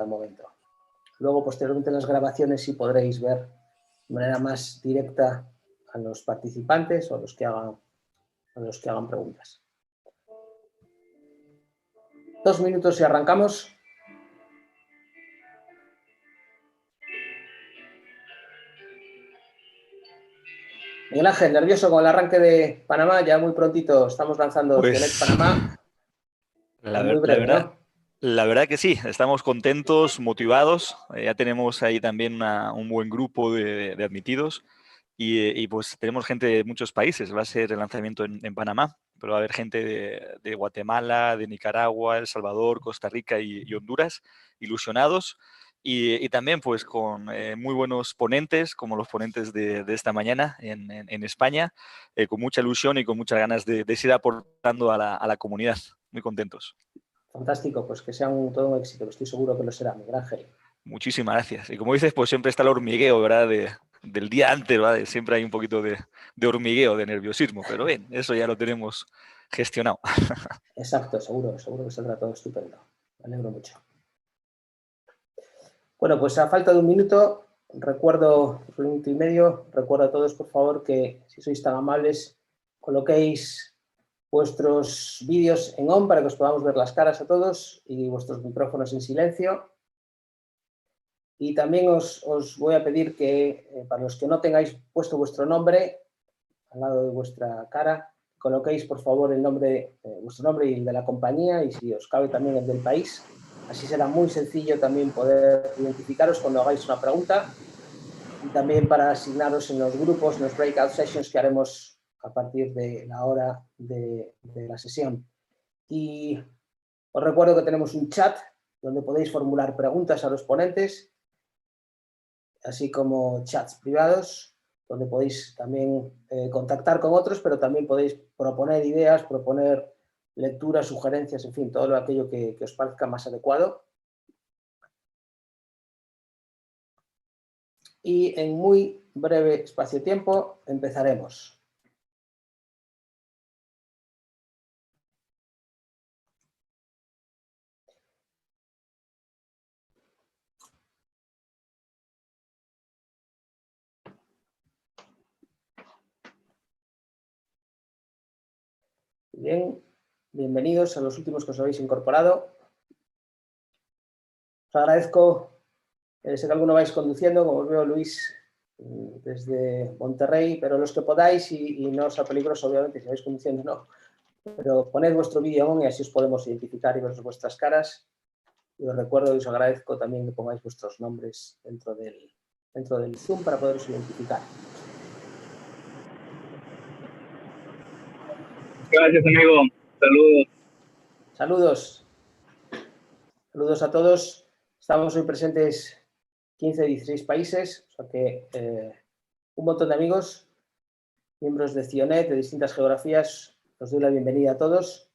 hasta el momento. Luego, posteriormente, en las grabaciones sí podréis ver de manera más directa a los participantes o a los que hagan preguntas. 2 minutos y arrancamos. Miguel Ángel, nervioso con el arranque de Panamá, ya muy prontito estamos lanzando Cionet Panamá. La verdad que sí, estamos contentos, motivados, ya tenemos ahí también un buen grupo de admitidos y pues tenemos gente de muchos países, va a ser el lanzamiento en Panamá, pero va a haber gente de Guatemala, de Nicaragua, El Salvador, Costa Rica y Honduras, ilusionados. Y también pues con muy buenos ponentes, como los ponentes de esta mañana en España, con mucha ilusión y con muchas ganas de seguir aportando a la comunidad. Muy contentos. Fantástico, pues que sea todo un éxito, estoy seguro que lo será, Miguel Ángel. Muchísimas gracias. Y como dices, pues siempre está el hormigueo, ¿verdad? Del día antes, ¿verdad? Siempre hay un poquito de hormigueo, de nerviosismo, pero bien, eso ya lo tenemos gestionado. Exacto, seguro que saldrá todo estupendo. Me alegro mucho. Bueno, pues a falta de un minuto, recuerdo a todos, por favor, que si sois tan amables, coloquéis vuestros vídeos en on para que os podamos ver las caras a todos y vuestros micrófonos en silencio. Y también os voy a pedir que, para los que no tengáis puesto vuestro nombre al lado de vuestra cara, coloquéis, por favor, vuestro nombre y el de la compañía, y si os cabe también el del país. Así será muy sencillo también poder identificaros cuando hagáis una pregunta, y también para asignaros en los grupos, en los breakout sessions que haremos a partir de la hora de la sesión. Y os recuerdo que tenemos un chat donde podéis formular preguntas a los ponentes, así como chats privados, donde podéis también contactar con otros, pero también podéis proponer ideas, proponer lecturas, sugerencias, en fin, todo aquello que os parezca más adecuado. Y en muy breve espacio-tiempo empezaremos. Bien, bienvenidos a los últimos que os habéis incorporado. Os agradezco, sé que alguno vais conduciendo, como os veo, Luis, desde Monterrey, pero los que podáis, y no sea peligroso, obviamente, si vais conduciendo, no. Pero poned vuestro vídeo on y así os podemos identificar y ver vuestras caras. Y os recuerdo y os agradezco también que pongáis vuestros nombres dentro del Zoom para poderos identificar. Gracias, amigo. Saludos. Saludos. Saludos a todos. Estamos hoy presentes 15 de 16 países, o sea que un montón de amigos, miembros de Cionet, de distintas geografías. Os doy la bienvenida a todos.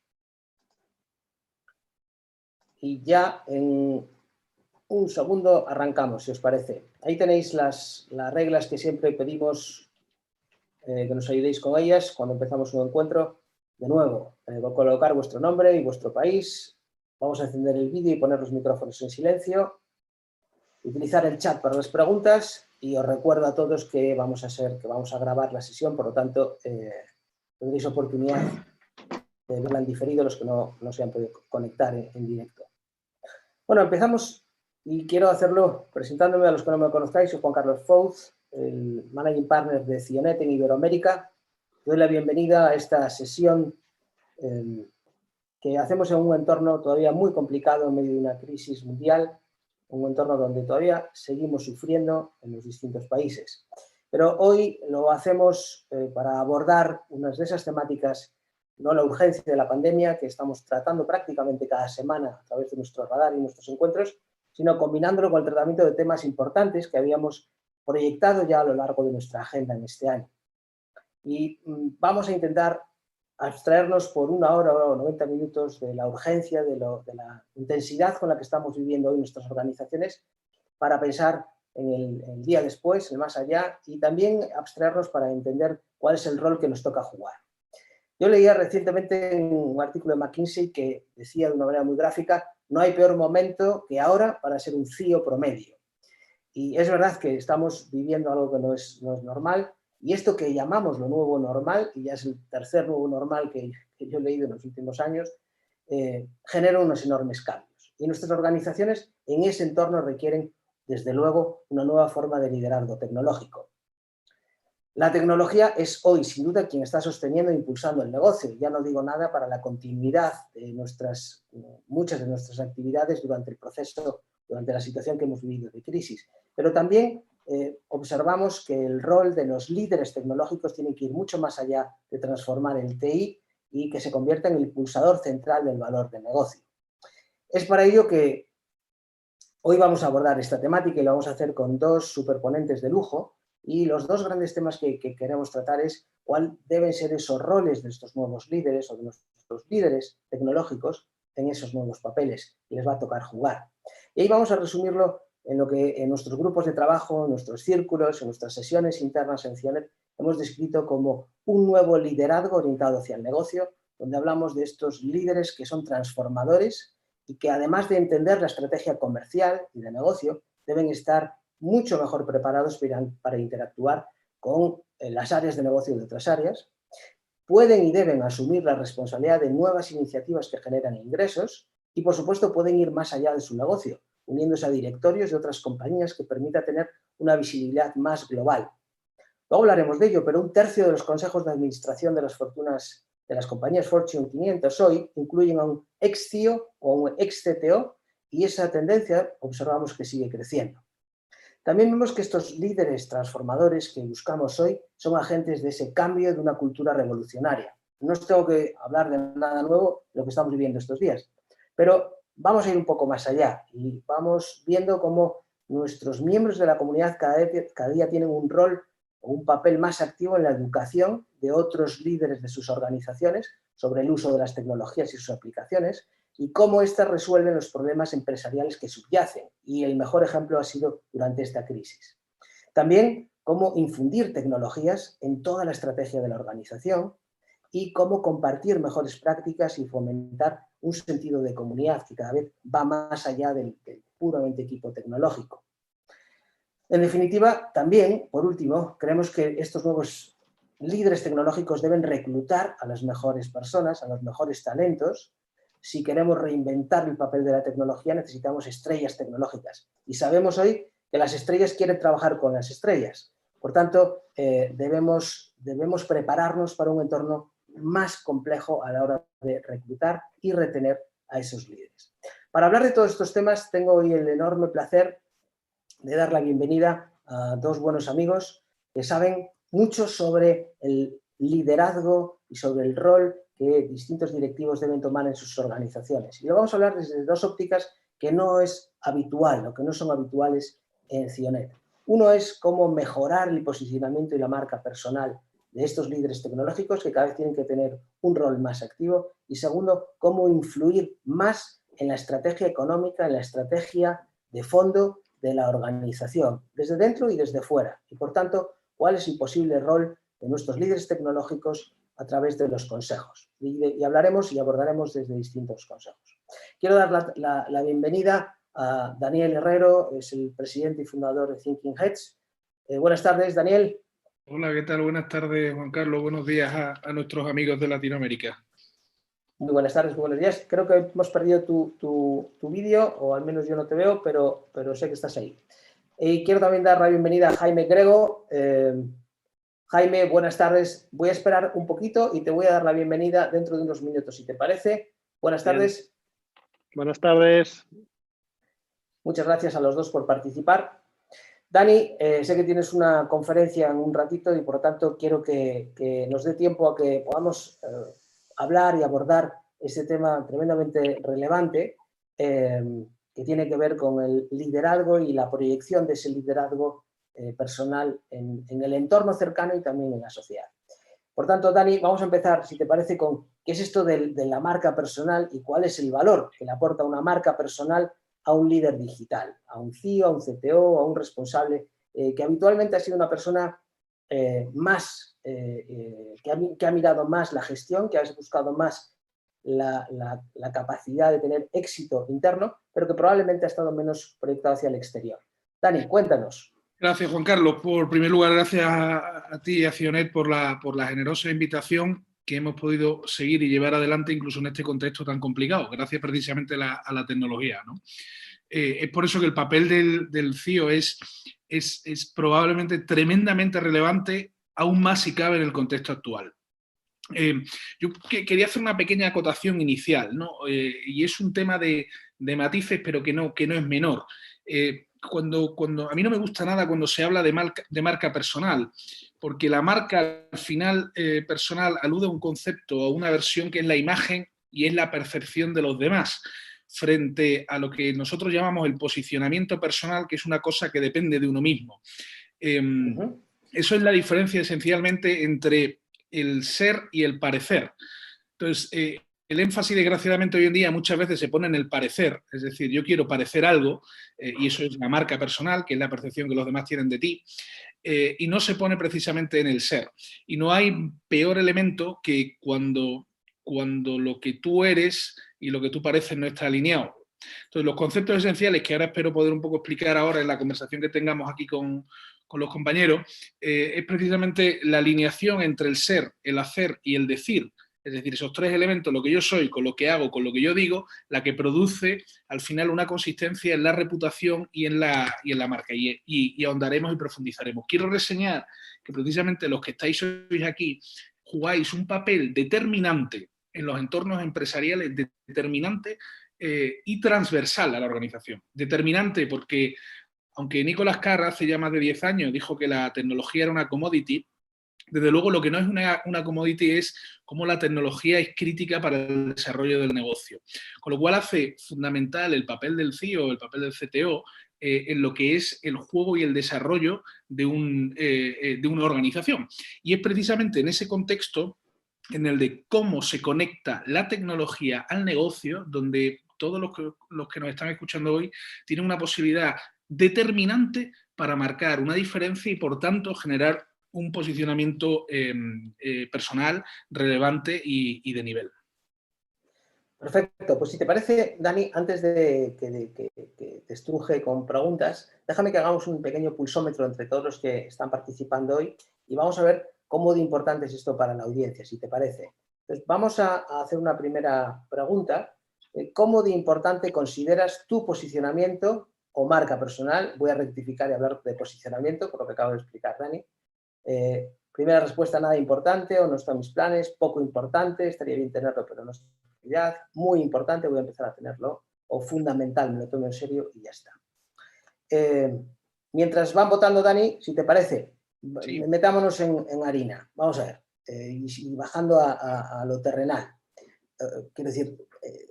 Y ya en un segundo arrancamos, si os parece. Ahí tenéis las reglas que siempre pedimos que nos ayudéis con ellas cuando empezamos un encuentro. De nuevo, colocar vuestro nombre y vuestro país. Vamos a encender el vídeo y poner los micrófonos en silencio. Utilizar el chat para las preguntas, y os recuerdo a todos que vamos a grabar la sesión, por lo tanto tendréis oportunidad de verla en diferido los que no se han podido conectar en directo. Bueno, empezamos, y quiero hacerlo presentándome a los que no me conozcáis. Soy Juan Carlos Fouz, el Managing Partner de Cionet en Iberoamérica. Doy la bienvenida a esta sesión que hacemos en un entorno todavía muy complicado en medio de una crisis mundial, un entorno donde todavía seguimos sufriendo en los distintos países. Pero hoy lo hacemos para abordar unas de esas temáticas, no la urgencia de la pandemia, que estamos tratando prácticamente cada semana a través de nuestro radar y nuestros encuentros, sino combinándolo con el tratamiento de temas importantes que habíamos proyectado ya a lo largo de nuestra agenda en este año. Y vamos a intentar abstraernos por 1 hora o 90 minutos de la urgencia, de la intensidad con la que estamos viviendo hoy nuestras organizaciones, para pensar en el día después, el más allá, y también abstraernos para entender cuál es el rol que nos toca jugar. Yo leía recientemente un artículo de McKinsey que decía de una manera muy gráfica no hay peor momento que ahora para ser un CEO promedio. Y es verdad que estamos viviendo algo que no es normal, y esto que llamamos lo nuevo normal, y ya es el tercer nuevo normal que yo he leído en los últimos años, genera unos enormes cambios. Y nuestras organizaciones en ese entorno requieren, desde luego, una nueva forma de liderazgo tecnológico. La tecnología es hoy, sin duda, quien está sosteniendo e impulsando el negocio. Ya no digo nada para la continuidad de muchas de nuestras actividades durante el proceso, durante la situación que hemos vivido de crisis. Pero también observamos que el rol de los líderes tecnológicos tiene que ir mucho más allá de transformar el TI y que se convierta en el impulsador central del valor del negocio. Es para ello que hoy vamos a abordar esta temática y lo vamos a hacer con dos superponentes de lujo. Y los dos grandes temas que queremos tratar es cuál deben ser esos roles de estos nuevos líderes o de nuestros líderes tecnológicos en esos nuevos papeles que les va a tocar jugar. Y ahí vamos a resumirlo en lo que en nuestros grupos de trabajo, en nuestros círculos, en nuestras sesiones internas en CIONET hemos descrito como un nuevo liderazgo orientado hacia el negocio, donde hablamos de estos líderes que son transformadores y que además de entender la estrategia comercial y de negocio, deben estar mucho mejor preparados para interactuar con las áreas de negocio de otras áreas, pueden y deben asumir la responsabilidad de nuevas iniciativas que generan ingresos y, por supuesto, pueden ir más allá de su negocio, uniéndose a directorios de otras compañías que permita tener una visibilidad más global. Luego hablaremos de ello, pero un tercio de los consejos de administración de las fortunas de las compañías Fortune 500 hoy incluyen a un ex CEO o a un ex CTO y esa tendencia observamos que sigue creciendo. También vemos que estos líderes transformadores que buscamos hoy son agentes de ese cambio de una cultura revolucionaria. No os tengo que hablar de nada nuevo de lo que estamos viviendo estos días, pero vamos a ir un poco más allá y vamos viendo cómo nuestros miembros de la comunidad cada día tienen un rol o un papel más activo en la educación de otros líderes de sus organizaciones sobre el uso de las tecnologías y sus aplicaciones, y cómo éstas resuelven los problemas empresariales que subyacen. Y el mejor ejemplo ha sido durante esta crisis. También cómo infundir tecnologías en toda la estrategia de la organización y cómo compartir mejores prácticas y fomentar un sentido de comunidad que cada vez va más allá del puramente equipo tecnológico. En definitiva, también, por último, creemos que estos nuevos líderes tecnológicos deben reclutar a las mejores personas, a los mejores talentos. Si queremos reinventar el papel de la tecnología, necesitamos estrellas tecnológicas. Y sabemos hoy que las estrellas quieren trabajar con las estrellas. Por tanto, debemos prepararnos para un entorno más complejo a la hora de reclutar y retener a esos líderes. Para hablar de todos estos temas, tengo hoy el enorme placer de dar la bienvenida a dos buenos amigos que saben mucho sobre el liderazgo y sobre el rol que distintos directivos deben tomar en sus organizaciones. Y lo vamos a hablar desde dos ópticas que no es habitual o que no son habituales en CIONET. Uno es cómo mejorar el posicionamiento y la marca personal de estos líderes tecnológicos que cada vez tienen que tener un rol más activo. Y segundo, cómo influir más en la estrategia económica, en la estrategia de fondo de la organización, desde dentro y desde fuera. Y por tanto, cuál es el posible rol de nuestros líderes tecnológicos a través de los consejos. Y hablaremos y abordaremos desde distintos consejos. Quiero dar la bienvenida a Daniel Herrero, es el presidente y fundador de Thinking Heads. Buenas tardes, Daniel. Hola, ¿qué tal? Buenas tardes, Juan Carlos. Buenos días a nuestros amigos de Latinoamérica. Muy buenas tardes, muy buenos días. Creo que hemos perdido tu vídeo, o al menos yo no te veo, pero sé que estás ahí. Y quiero también dar la bienvenida a Jaime Grego. Jaime, buenas tardes. Voy a esperar un poquito y te voy a dar la bienvenida dentro de unos minutos, si te parece. Buenas tardes. Buenas tardes. Muchas gracias a los dos por participar. Dani, sé que tienes una conferencia en un ratito y por lo tanto quiero que nos dé tiempo a que podamos hablar y abordar ese tema tremendamente relevante que tiene que ver con el liderazgo y la proyección de ese liderazgo personal en el entorno cercano y también en la sociedad. Por tanto, Dani, vamos a empezar, si te parece, con qué es esto de la marca personal y cuál es el valor que le aporta una marca personal a un líder digital, a un CEO, a un CTO, a un responsable que habitualmente ha sido una persona que ha mirado más la gestión, que ha buscado más la capacidad de tener éxito interno, pero que probablemente ha estado menos proyectado hacia el exterior. Dani, cuéntanos. Gracias, Juan Carlos. Por primer lugar, gracias a ti y a Cionet por la generosa invitación que hemos podido seguir y llevar adelante incluso en este contexto tan complicado, gracias precisamente a la tecnología, ¿no? Es por eso que el papel del CIO es probablemente tremendamente relevante, aún más si cabe en el contexto actual. Yo quería hacer una pequeña acotación inicial, ¿no? Y es un tema de matices, pero que no es menor. Cuando a mí no me gusta nada cuando se habla de marca personal, porque la marca al final personal alude a un concepto, a una versión que es la imagen y es la percepción de los demás, frente a lo que nosotros llamamos el posicionamiento personal, que es una cosa que depende de uno mismo. Eso es la diferencia esencialmente entre el ser y el parecer. Entonces, el énfasis, desgraciadamente, hoy en día muchas veces se pone en el parecer, es decir, yo quiero parecer algo, y eso es la marca personal, que es la percepción que los demás tienen de ti, y no se pone precisamente en el ser. Y no hay peor elemento que cuando lo que tú eres y lo que tú pareces no está alineado. Entonces, los conceptos esenciales que ahora espero poder un poco explicar ahora en la conversación que tengamos aquí con los compañeros, es precisamente la alineación entre el ser, el hacer y el decir. Es decir, esos tres elementos, lo que yo soy, con lo que hago, con lo que yo digo, la que produce al final una consistencia en la reputación y en la marca. Y ahondaremos y profundizaremos. Quiero reseñar que precisamente los que estáis hoy aquí jugáis un papel determinante en los entornos empresariales, determinante y transversal a la organización. Determinante porque, aunque Nicolás Carr hace ya más de 10 años dijo que la tecnología era una commodity, desde luego lo que no es una commodity es cómo la tecnología es crítica para el desarrollo del negocio. Con lo cual hace fundamental el papel del CIO, el papel del CTO, en lo que es el juego y el desarrollo de una organización. Y es precisamente en ese contexto, en el de cómo se conecta la tecnología al negocio, donde todos los que nos están escuchando hoy tienen una posibilidad determinante para marcar una diferencia y, por tanto, generar un posicionamiento personal relevante y de nivel. Perfecto. Pues si te parece, Dani, antes de que te estruje con preguntas, déjame que hagamos un pequeño pulsómetro entre todos los que están participando hoy y vamos a ver cómo de importante es esto para la audiencia, si te parece. Entonces, vamos a hacer una primera pregunta. ¿Cómo de importante consideras tu posicionamiento o marca personal? Voy a rectificar y hablar de posicionamiento, por lo que acabo de explicar, Dani. Primera respuesta, nada importante o no está en mis planes, poco importante, estaría bien tenerlo, pero no es prioridad, muy importante, voy a empezar a tenerlo, o fundamental, me lo tomo en serio y ya está. Mientras van votando, Dani, si te parece, sí, metámonos en harina, vamos a ver, y bajando a lo terrenal. Quiero decir,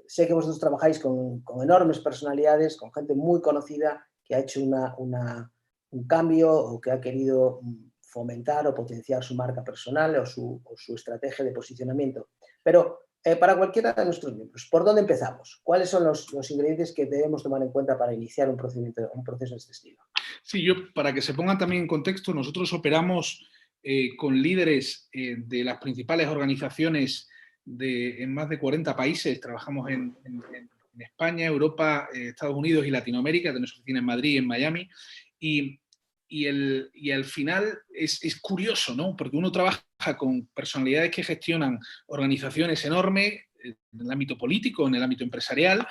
sé que vosotros trabajáis con enormes personalidades, con gente muy conocida que ha hecho un cambio o que ha querido fomentar o potenciar su marca personal o su estrategia de posicionamiento. Pero para cualquiera de nuestros miembros, ¿por dónde empezamos? ¿Cuáles son los ingredientes que debemos tomar en cuenta para iniciar un proceso de este estilo? Sí, para que se pongan también en contexto, nosotros operamos con líderes de las principales organizaciones en más de 40 países. Trabajamos en España, Europa, Estados Unidos y Latinoamérica. Tenemos oficina en Madrid y en Miami. Y al final es curioso, ¿no? Porque uno trabaja con personalidades que gestionan organizaciones enormes en el ámbito político, en el ámbito empresarial,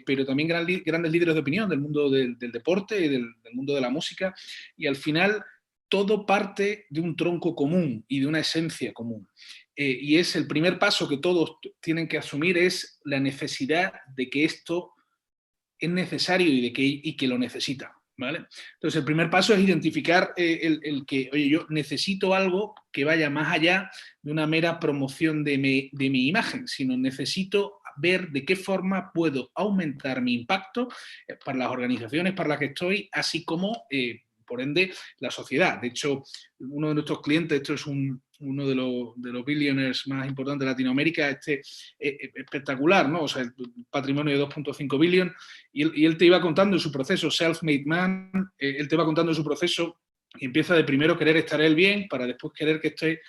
pero también grandes líderes de opinión del mundo del deporte y del mundo de la música. Y al final todo parte de un tronco común y de una esencia común. Y es el primer paso que todos tienen que asumir, es la necesidad de que esto es necesario y que lo necesita. ¿Vale? Entonces, el primer paso es identificar el que, oye, yo necesito algo que vaya más allá de una mera promoción de mi imagen, sino necesito ver de qué forma puedo aumentar mi impacto para las organizaciones para las que estoy, así como, por ende, la sociedad. De hecho, uno de nuestros clientes, esto es uno de los billionaires más importantes de Latinoamérica, espectacular, ¿no? O sea, el patrimonio de 2.5 billion, y él te iba contando en su proceso, self-made man, él te va contando en su proceso y empieza de primero querer estar él bien para después querer que esté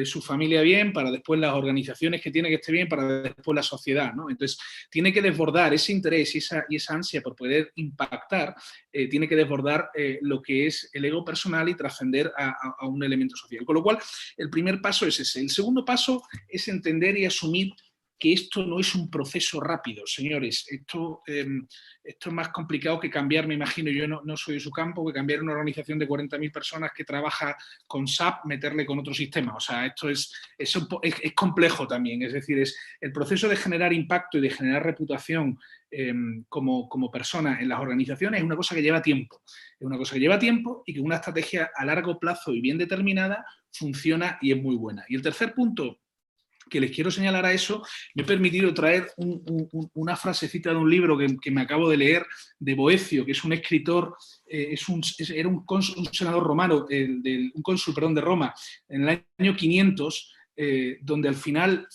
su familia bien, para después las organizaciones que tiene que estar bien, para después la sociedad, ¿no? Entonces, tiene que desbordar ese interés y esa ansia por poder impactar, tiene que desbordar lo que es el ego personal y trascender a un elemento social. Con lo cual, el primer paso es ese. El segundo paso es entender y asumir que esto no es un proceso rápido, señores. Esto es más complicado que cambiar, me imagino, yo no soy de su campo, que cambiar una organización de 40.000 personas que trabaja con SAP, meterle con otro sistema. O sea, esto es complejo también. Es decir, es el proceso de generar impacto y de generar reputación como persona en las organizaciones es una cosa que lleva tiempo. Es una cosa que lleva tiempo y que una estrategia a largo plazo y bien determinada funciona y es muy buena. Y el tercer punto que les quiero señalar a eso, me he permitido traer una frasecita de un libro que me acabo de leer, de Boecio, que es un escritor, era un senador romano, un cónsul de Roma, en el año 500, donde al final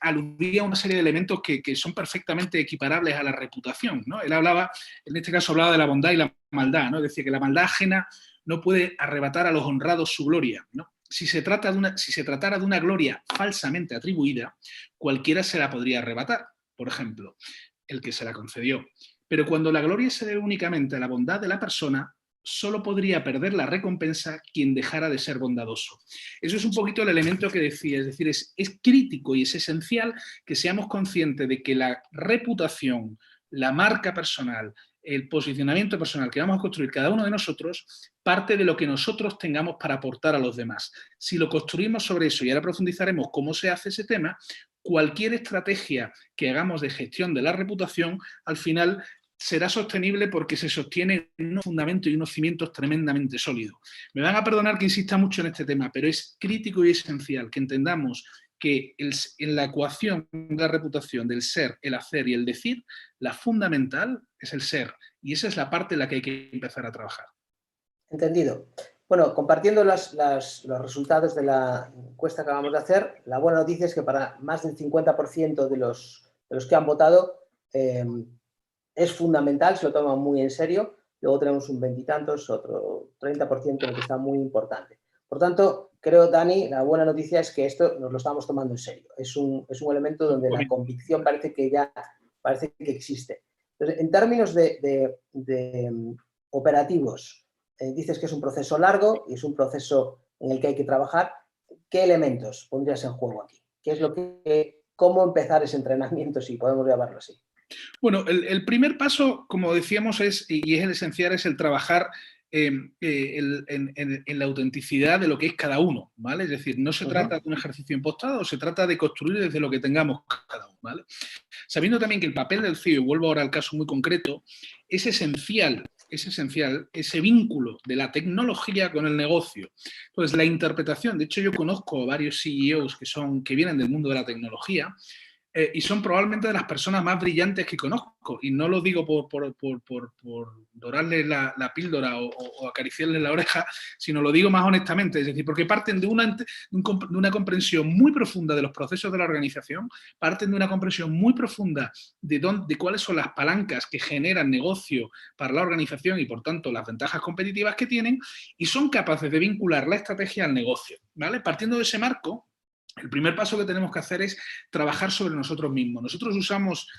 aludía a una serie de elementos que son perfectamente equiparables a la reputación, ¿no? Él hablaba, en este caso hablaba de la bondad y la maldad, ¿no? Decía que la maldad ajena no puede arrebatar a los honrados su gloria, ¿no? Si se tratara de una gloria falsamente atribuida, cualquiera se la podría arrebatar, por ejemplo, el que se la concedió. Pero cuando la gloria se debe únicamente a la bondad de la persona, solo podría perder la recompensa quien dejara de ser bondadoso. Eso es un poquito el elemento que decía, es decir, es crítico y es esencial que seamos conscientes de que la reputación, la marca personal, el posicionamiento personal que vamos a construir cada uno de nosotros parte de lo que nosotros tengamos para aportar a los demás. Si lo construimos sobre eso, y ahora profundizaremos cómo se hace ese tema, cualquier estrategia que hagamos de gestión de la reputación, al final será sostenible porque se sostiene en unos fundamentos y unos cimientos tremendamente sólidos. Me van a perdonar que insista mucho en este tema, pero es crítico y esencial que entendamos que en la ecuación de la reputación del ser, el hacer y el decir, la fundamental es el ser. Y esa es la parte en la que hay que empezar a trabajar. Entendido. Bueno, compartiendo los resultados de la encuesta que acabamos de hacer, la buena noticia es que para más del 50% de los que han votado es fundamental, se lo toman muy en serio. Luego tenemos un veintitantos, otro 30% que está muy importante. Por tanto, creo, Dani, la buena noticia es que esto nos lo estamos tomando en serio. Es un elemento donde la convicción parece que existe. Entonces, en términos de operativos, dices que es un proceso largo y es un proceso en el que hay que trabajar. ¿Qué elementos pondrías en juego aquí? ¿Cómo empezar ese entrenamiento, si podemos llamarlo así? Bueno, el primer paso, como decíamos, y es el esencial, es el trabajar en la autenticidad de lo que es cada uno, ¿vale? Es decir, no se trata de un ejercicio impostado, se trata de construir desde lo que tengamos cada uno, ¿vale? Sabiendo también que el papel del CEO, y vuelvo ahora al caso muy concreto, es esencial ese vínculo de la tecnología con el negocio. Entonces, la interpretación, de hecho yo conozco a varios CEOs que vienen del mundo de la tecnología, y son probablemente de las personas más brillantes que conozco, y no lo digo por dorarles la píldora o acariciarles la oreja, sino lo digo más honestamente, es decir, porque parten de una comprensión muy profunda de los procesos de la organización, parten de una comprensión muy profunda de cuáles son las palancas que generan negocio para la organización y, por tanto, las ventajas competitivas que tienen, y son capaces de vincular la estrategia al negocio, ¿vale? Partiendo de ese marco, el primer paso que tenemos que hacer es trabajar sobre nosotros mismos. Nosotros usamos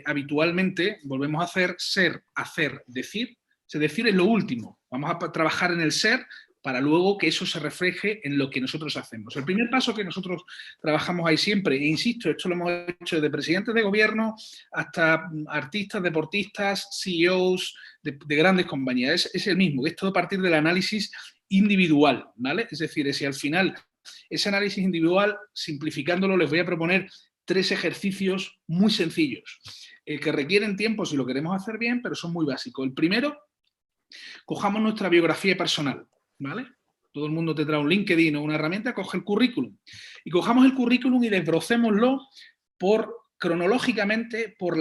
habitualmente, volvemos a hacer, ser, hacer, decir. Decir es lo último. Vamos a trabajar en el ser para luego que eso se refleje en lo que nosotros hacemos. El primer paso que nosotros trabajamos ahí siempre, e insisto, esto lo hemos hecho desde presidentes de gobierno hasta artistas, deportistas, CEOs de grandes compañías, es el mismo, que es todo a partir del análisis individual, ¿vale? Es decir, si al final ese análisis individual, simplificándolo, les voy a proponer 3 ejercicios muy sencillos, que requieren tiempo si lo queremos hacer bien, pero son muy básicos. El primero, cojamos nuestra biografía personal, ¿vale? Todo el mundo tendrá un LinkedIn o una herramienta, coge el currículum. Y cojamos el currículum y desbrocémoslo cronológicamente por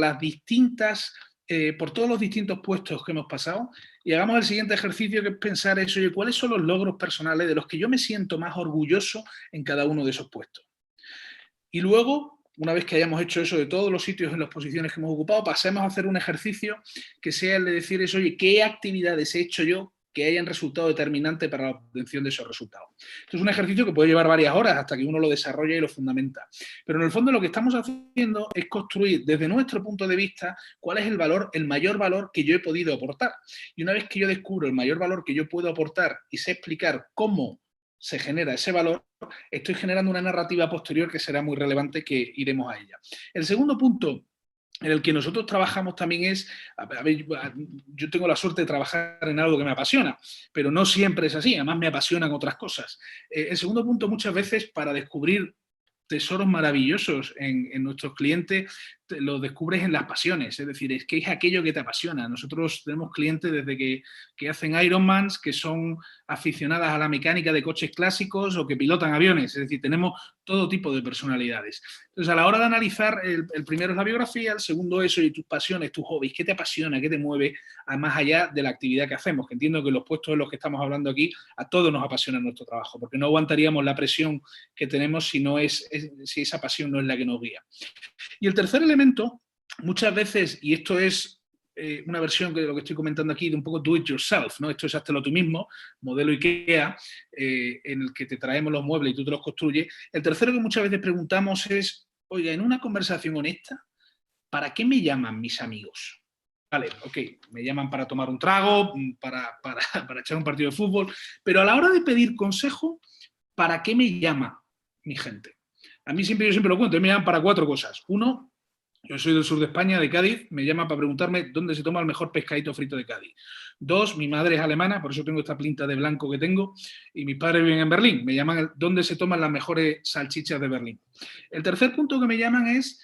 todos los distintos puestos que hemos pasado, y hagamos el siguiente ejercicio, que es pensar eso, oye, ¿cuáles son los logros personales de los que yo me siento más orgulloso en cada uno de esos puestos? Y luego, una vez que hayamos hecho eso de todos los sitios en las posiciones que hemos ocupado, pasemos a hacer un ejercicio que sea el de decir eso, oye, ¿qué actividades he hecho yo que hayan resultado determinantes para la obtención de esos resultados. Esto es un ejercicio que puede llevar varias horas hasta que uno lo desarrolla y lo fundamenta. Pero en el fondo lo que estamos haciendo es construir desde nuestro punto de vista cuál es el valor, el mayor valor que yo he podido aportar. Y una vez que yo descubro el mayor valor que yo puedo aportar y sé explicar cómo se genera ese valor, estoy generando una narrativa posterior que será muy relevante, que iremos a ella. El segundo punto en el que nosotros trabajamos también es, yo tengo la suerte de trabajar en algo que me apasiona, pero no siempre es así, además me apasionan otras cosas. El segundo punto, muchas veces para descubrir tesoros maravillosos en nuestros clientes, los descubres en las pasiones, es decir, es que es aquello que te apasiona. Nosotros tenemos clientes desde que hacen Ironmans, que son aficionadas a la mecánica de coches clásicos o que pilotan aviones, es decir, tenemos todo tipo de personalidades. Entonces, a la hora de analizar, el primero es la biografía, el segundo eso, y tus pasiones, tus hobbies, qué te apasiona, qué te mueve, más allá de la actividad que hacemos, que entiendo que los puestos en los que estamos hablando aquí, a todos nos apasiona nuestro trabajo, porque no aguantaríamos la presión que tenemos si esa pasión no es la que nos guía. Y el tercer elemento, muchas veces, y esto es una versión de lo que estoy comentando aquí, de un poco do it yourself, ¿no? Esto es háztelo tú mismo, modelo IKEA, en el que te traemos los muebles y tú te los construyes. El tercero que muchas veces preguntamos es, oiga, en una conversación honesta, ¿para qué me llaman mis amigos? Vale, ok, me llaman para tomar un trago, para echar un partido de fútbol, pero a la hora de pedir consejo, ¿para qué me llama mi gente? Yo siempre lo cuento, me llaman para 4 cosas. 1, yo soy del sur de España, de Cádiz, me llaman para preguntarme dónde se toma el mejor pescadito frito de Cádiz. 2, mi madre es alemana, por eso tengo esta pinta de blanco que tengo, y mis padres viven en Berlín, me llaman dónde se toman las mejores salchichas de Berlín. El tercer punto que me llaman es,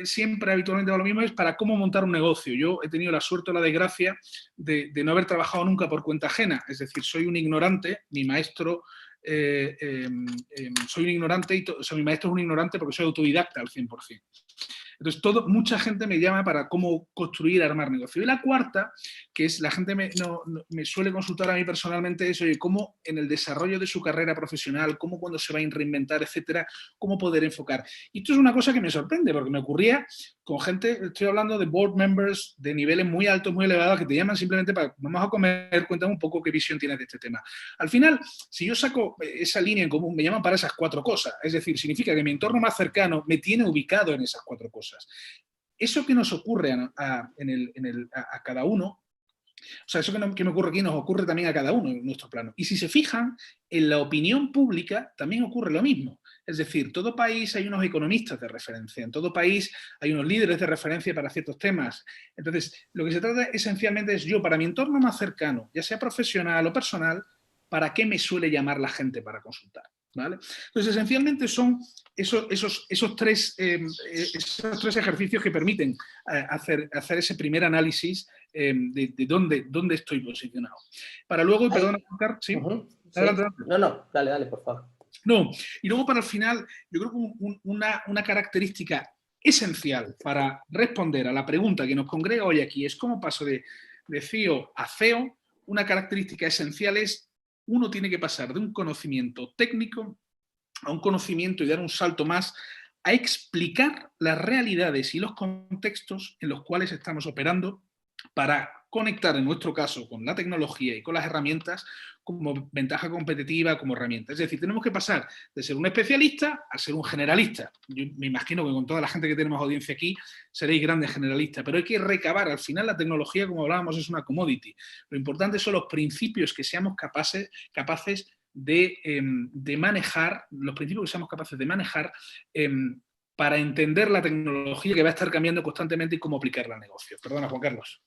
siempre habitualmente lo mismo, es para cómo montar un negocio. Yo he tenido la suerte o la desgracia de no haber trabajado nunca por cuenta ajena, es decir, soy un ignorante, mi maestro... soy un ignorante, mi maestro es un ignorante porque soy autodidacta al 100%. Entonces, mucha gente me llama para cómo construir, armar negocio. Y la cuarta, que es la gente me suele consultar a mí personalmente, es, oye, cómo en el desarrollo de su carrera profesional, cómo cuando se va a reinventar, etcétera, cómo poder enfocar. Y esto es una cosa que me sorprende, porque me ocurría con gente, estoy hablando de board members de niveles muy altos, muy elevados, que te llaman simplemente para, vamos a comer, cuéntame un poco qué visión tienes de este tema. Al final, si yo saco esa línea en común, me llaman para esas 4 cosas. Es decir, significa que mi entorno más cercano me tiene ubicado en esas 4 cosas. Eso que nos ocurre a cada uno, o sea, eso que me ocurre aquí nos ocurre también a cada uno en nuestro plano. Y si se fijan, en la opinión pública también ocurre lo mismo. Es decir, en todo país hay unos economistas de referencia, en todo país hay unos líderes de referencia para ciertos temas. Entonces, lo que se trata esencialmente es yo, para mi entorno más cercano, ya sea profesional o personal, ¿para qué me suele llamar la gente para consultar? ¿Vale? Entonces, esencialmente son esos tres ejercicios que permiten hacer ese primer análisis de dónde estoy posicionado. Para luego, perdona, Oscar, ¿sí? Sí. Adelante. No, dale, por favor. No, y luego para el final, yo creo que una característica esencial para responder a la pregunta que nos congrega hoy aquí es cómo paso de CEO a CEO. Una característica esencial es uno tiene que pasar de un conocimiento técnico a un conocimiento y dar un salto más a explicar las realidades y los contextos en los cuales estamos operando para conectar, en nuestro caso, con la tecnología y con las herramientas como ventaja competitiva, como herramienta. Es decir, tenemos que pasar de ser un especialista a ser un generalista. Yo me imagino que con toda la gente que tenemos audiencia aquí seréis grandes generalistas, pero hay que recabar. Al final la tecnología, como hablábamos, es una commodity. Lo importante son los principios que seamos capaces de manejar, los principios que seamos capaces de manejar para entender la tecnología que va a estar cambiando constantemente y cómo aplicarla al negocio. Perdona, Juan Carlos.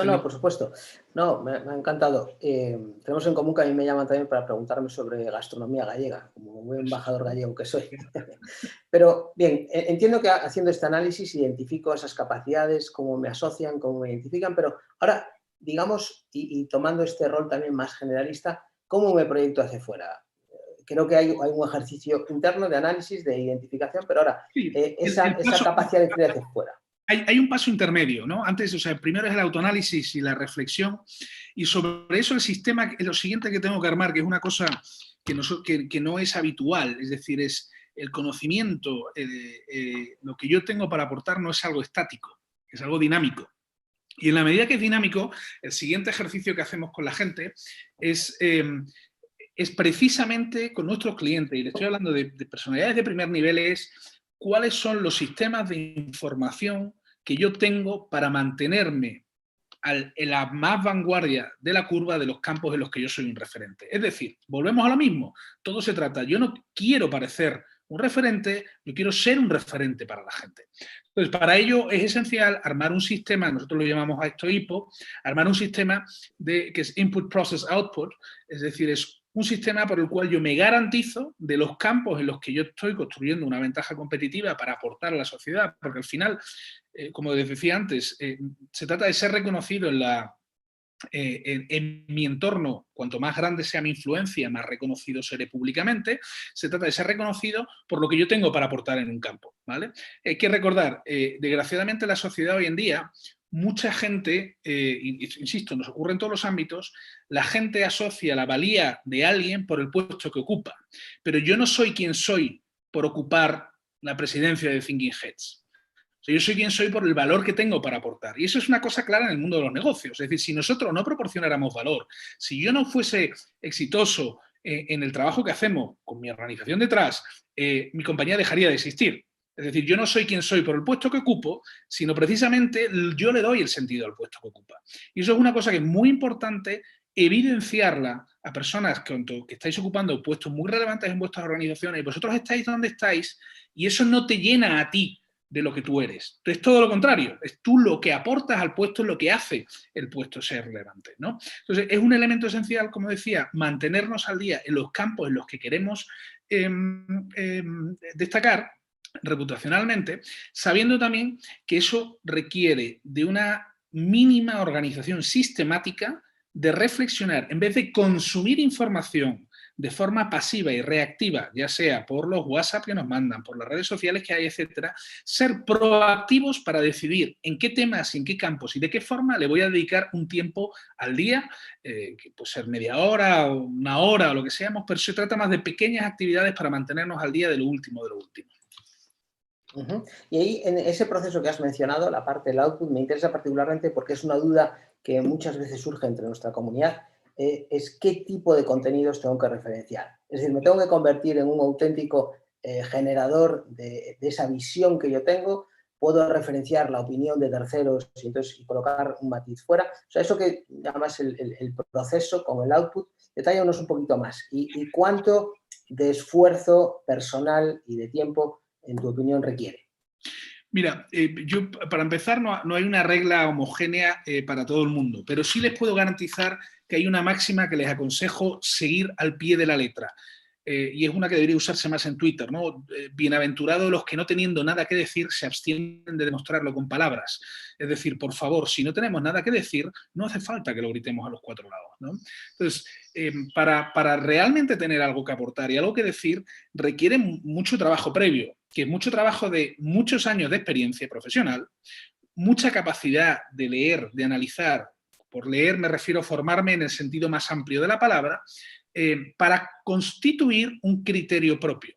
No, por supuesto. No, me ha encantado. Tenemos en común que a mí me llaman también para preguntarme sobre gastronomía gallega, como muy embajador gallego que soy. Pero bien, entiendo que haciendo este análisis identifico esas capacidades, cómo me asocian, cómo me identifican, pero ahora, digamos, y tomando este rol también más generalista, ¿cómo me proyecto hacia afuera? Creo que hay un ejercicio interno de análisis, de identificación, pero ahora, esa capacidad de influir hacia afuera. Hay un paso intermedio, ¿no? Antes, o sea, primero es el autoanálisis y la reflexión, y sobre eso el sistema, lo siguiente que tengo que armar, que es una cosa que no es habitual, es decir, es el conocimiento, lo que yo tengo para aportar no es algo estático, es algo dinámico. Y en la medida que es dinámico, el siguiente ejercicio que hacemos con la gente es precisamente con nuestros clientes, y le estoy hablando de personalidades de primer nivel, es cuáles son los sistemas de información que yo tengo para mantenerme en la más vanguardia de la curva de los campos en los que yo soy un referente. Es decir, volvemos a lo mismo, todo se trata, yo no quiero parecer un referente, yo quiero ser un referente para la gente. Entonces, para ello es esencial armar un sistema, nosotros lo llamamos a esto IPO, armar un sistema que es Input Process Output, es decir, es un sistema por el cual yo me garantizo de los campos en los que yo estoy construyendo una ventaja competitiva para aportar a la sociedad, porque al final, como les decía antes, se trata de ser reconocido en mi entorno. Cuanto más grande sea mi influencia, más reconocido seré públicamente. Se trata de ser reconocido por lo que yo tengo para aportar en un campo, ¿vale? Hay que recordar, desgraciadamente la sociedad hoy en día, mucha gente, insisto, nos ocurre en todos los ámbitos, la gente asocia la valía de alguien por el puesto que ocupa. Pero yo no soy quien soy por ocupar la presidencia de Thinking Heads. O sea, yo soy quien soy por el valor que tengo para aportar. Y eso es una cosa clara en el mundo de los negocios. Es decir, si nosotros no proporcionáramos valor, si yo no fuese exitoso en el trabajo que hacemos con mi organización detrás, mi compañía dejaría de existir. Es decir, yo no soy quien soy por el puesto que ocupo, sino precisamente yo le doy el sentido al puesto que ocupa. Y eso es una cosa que es muy importante evidenciarla a personas que estáis ocupando puestos muy relevantes en vuestras organizaciones y vosotros estáis donde estáis y eso no te llena a ti de lo que tú eres. Es todo lo contrario, es tú lo que aportas al puesto, es lo que hace el puesto ser relevante, ¿no? Entonces, es un elemento esencial, como decía, mantenernos al día en los campos en los que queremos destacar reputacionalmente, sabiendo también que eso requiere de una mínima organización sistemática de reflexionar, en vez de consumir información de forma pasiva y reactiva, ya sea por los WhatsApp que nos mandan, por las redes sociales que hay, etcétera, ser proactivos para decidir en qué temas, en qué campos y de qué forma le voy a dedicar un tiempo al día, que puede ser media hora o una hora o lo que seamos, pero se trata más de pequeñas actividades para mantenernos al día de lo último de lo último. Y ahí, en ese proceso que has mencionado, la parte del output, me interesa particularmente porque es una duda que muchas veces surge entre nuestra comunidad, es qué tipo de contenidos tengo que referenciar. Es decir, me tengo que convertir en un auténtico generador de esa visión que yo tengo, puedo referenciar la opinión de terceros y colocar un matiz fuera. O sea, eso que llamas el proceso con el output, detállanos un poquito más. ¿Y cuánto de esfuerzo personal y de tiempo, en tu opinión, requiere? Mira, yo para empezar no hay una regla homogénea para todo el mundo, pero sí les puedo garantizar que hay una máxima que les aconsejo seguir al pie de la letra. Y es una que debería usarse más en Twitter, ¿no? Bienaventurados los que no teniendo nada que decir se abstienen de demostrarlo con palabras. Es decir, por favor, si no tenemos nada que decir, no hace falta que lo gritemos a los cuatro lados, ¿no? Entonces, para realmente tener algo que aportar y algo que decir, requiere mucho trabajo previo, que es mucho trabajo de muchos años de experiencia profesional, mucha capacidad de leer, de analizar. Por leer me refiero a formarme en el sentido más amplio de la palabra, para constituir un criterio propio.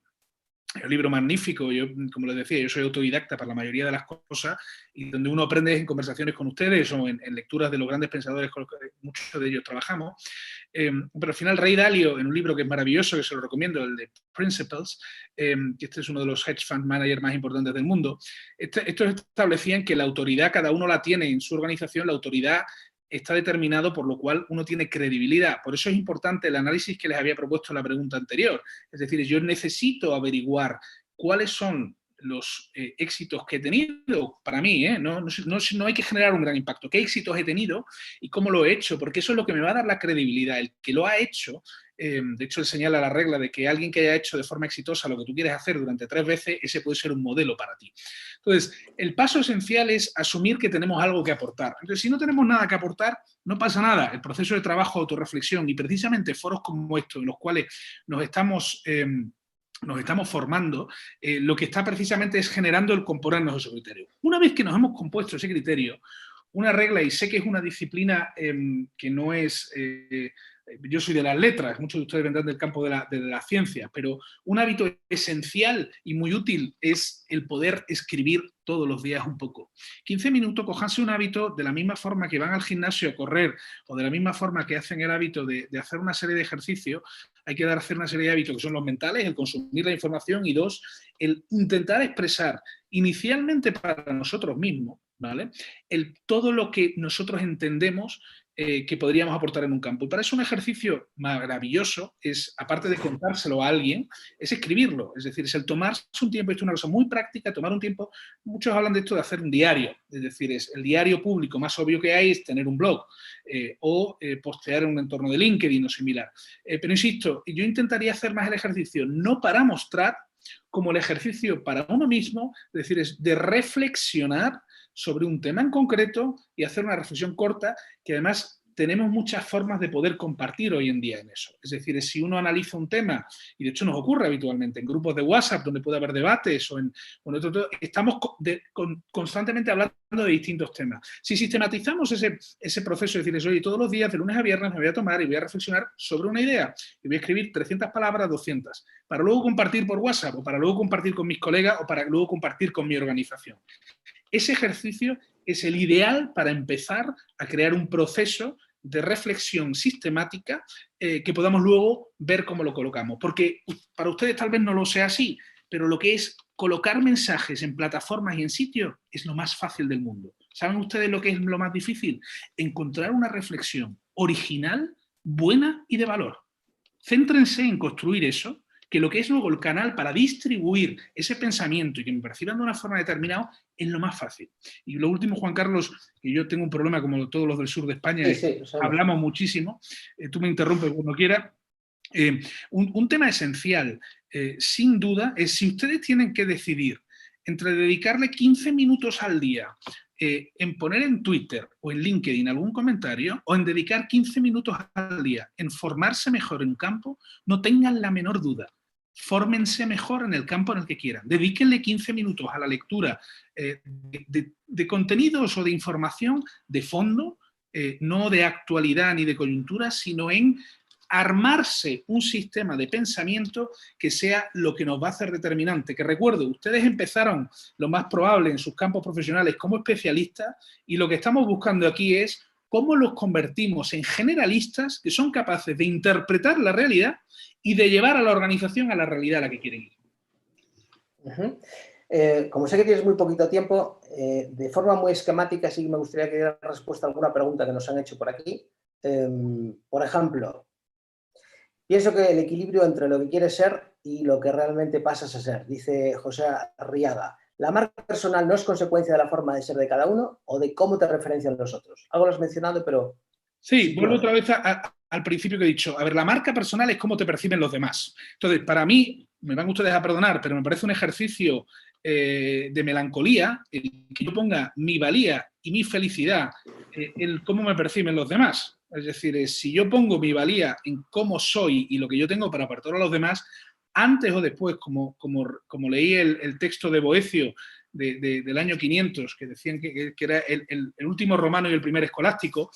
Es un libro magnífico, yo, como les decía, yo soy autodidacta para la mayoría de las cosas y donde uno aprende en conversaciones con ustedes o en lecturas de los grandes pensadores con los que muchos de ellos trabajamos. Pero al final Ray Dalio, en un libro que es maravilloso, que se lo recomiendo, el de Principles, que este es uno de los hedge fund managers más importantes del mundo, estos establecían que la autoridad cada uno la tiene en su organización, la autoridad está determinado por lo cual uno tiene credibilidad. Por eso es importante el análisis que les había propuesto en la pregunta anterior. Es decir, yo necesito averiguar cuáles son los éxitos que he tenido para mí, no hay que generar un gran impacto. ¿Qué éxitos he tenido y cómo lo he hecho? Porque eso es lo que me va a dar la credibilidad. El que lo ha hecho, de hecho él señala la regla de que alguien que haya hecho de forma exitosa lo que tú quieres hacer durante 3 veces, ese puede ser un modelo para ti. Entonces, el paso esencial es asumir que tenemos algo que aportar. Entonces, si no tenemos nada que aportar, no pasa nada. El proceso de trabajo, autorreflexión y precisamente foros como estos, en los cuales nos estamos formando, lo que está precisamente es generando el componernos ese criterio. Una vez que nos hemos compuesto ese criterio, una regla, y sé que es una disciplina que no es yo soy de las letras, muchos de ustedes vendrán del campo de la ciencia, pero un hábito esencial y muy útil es el poder escribir todos los días un poco. 15 minutos, cojanse un hábito de la misma forma que van al gimnasio a correr o de la misma forma que hacen el hábito de hacer una serie de ejercicios. Hay que hacer una serie de hábitos que son los mentales, el consumir la información, y 2, el intentar expresar inicialmente para nosotros mismos, ¿vale? Todo lo que nosotros entendemos que podríamos aportar en un campo. Y para eso un ejercicio maravilloso es, aparte de contárselo a alguien, es escribirlo. Es decir, es el tomarse un tiempo. Esto es una cosa muy práctica, tomar un tiempo. Muchos hablan de esto de hacer un diario. Es decir, es el diario público más obvio que hay es tener un blog o postear en un entorno de LinkedIn o similar. Pero insisto, yo intentaría hacer más el ejercicio, no para mostrar, como el ejercicio para uno mismo, es decir, es de reflexionar sobre un tema en concreto y hacer una reflexión corta, que además tenemos muchas formas de poder compartir hoy en día en eso. Es decir, si uno analiza un tema, y de hecho nos ocurre habitualmente en grupos de WhatsApp donde puede haber debates o en otro, estamos constantemente hablando de distintos temas. Si sistematizamos ese proceso, es decir, oye, todos los días de lunes a viernes me voy a tomar y voy a reflexionar sobre una idea y voy a escribir 300 palabras, 200, para luego compartir por WhatsApp o para luego compartir con mis colegas o para luego compartir con mi organización. Ese ejercicio es el ideal para empezar a crear un proceso de reflexión sistemática que podamos luego ver cómo lo colocamos. Porque para ustedes tal vez no lo sea así, pero lo que es colocar mensajes en plataformas y en sitios es lo más fácil del mundo. ¿Saben ustedes lo que es lo más difícil? Encontrar una reflexión original, buena y de valor. Céntrense en construir eso, que lo que es luego el canal para distribuir ese pensamiento y que me perciban de una forma determinada es lo más fácil. Y lo último, Juan Carlos, que yo tengo un problema como todos los del sur de España, sí, hablamos muchísimo, tú me interrumpes cuando quieras. Un tema esencial, sin duda, es si ustedes tienen que decidir entre dedicarle 15 minutos al día en poner en Twitter o en LinkedIn algún comentario, o en dedicar 15 minutos al día en formarse mejor en un campo, no tengan la menor duda. Fórmense mejor en el campo en el que quieran. Dedíquenle 15 minutos a la lectura de contenidos o de información de fondo, no de actualidad ni de coyuntura, sino en armarse un sistema de pensamiento que sea lo que nos va a hacer determinante. Que recuerdo, ustedes empezaron lo más probable en sus campos profesionales como especialistas y lo que estamos buscando aquí es cómo los convertimos en generalistas que son capaces de interpretar la realidad y de llevar a la organización a la realidad a la que quieren ir. Como sé que tienes muy poquito tiempo, de forma muy esquemática sí que me gustaría que dieras respuesta a alguna pregunta que nos han hecho por aquí. Por ejemplo, pienso que el equilibrio entre lo que quieres ser y lo que realmente pasas a ser, dice José Arriaga. ¿La marca personal no es consecuencia de la forma de ser de cada uno o de cómo te referencian los otros? Algo lo has mencionado, pero... Sí, vuelvo otra vez al principio que he dicho. A ver, la marca personal es cómo te perciben los demás. Entonces, para mí, me van ustedes a perdonar, pero me parece un ejercicio de melancolía el que yo ponga mi valía y mi felicidad en cómo me perciben los demás. Es decir, si yo pongo mi valía en cómo soy y lo que yo tengo para aportar a los demás, antes o después, como leí el texto de Boecio del año 500, que decían que era el último romano y el primer escolástico,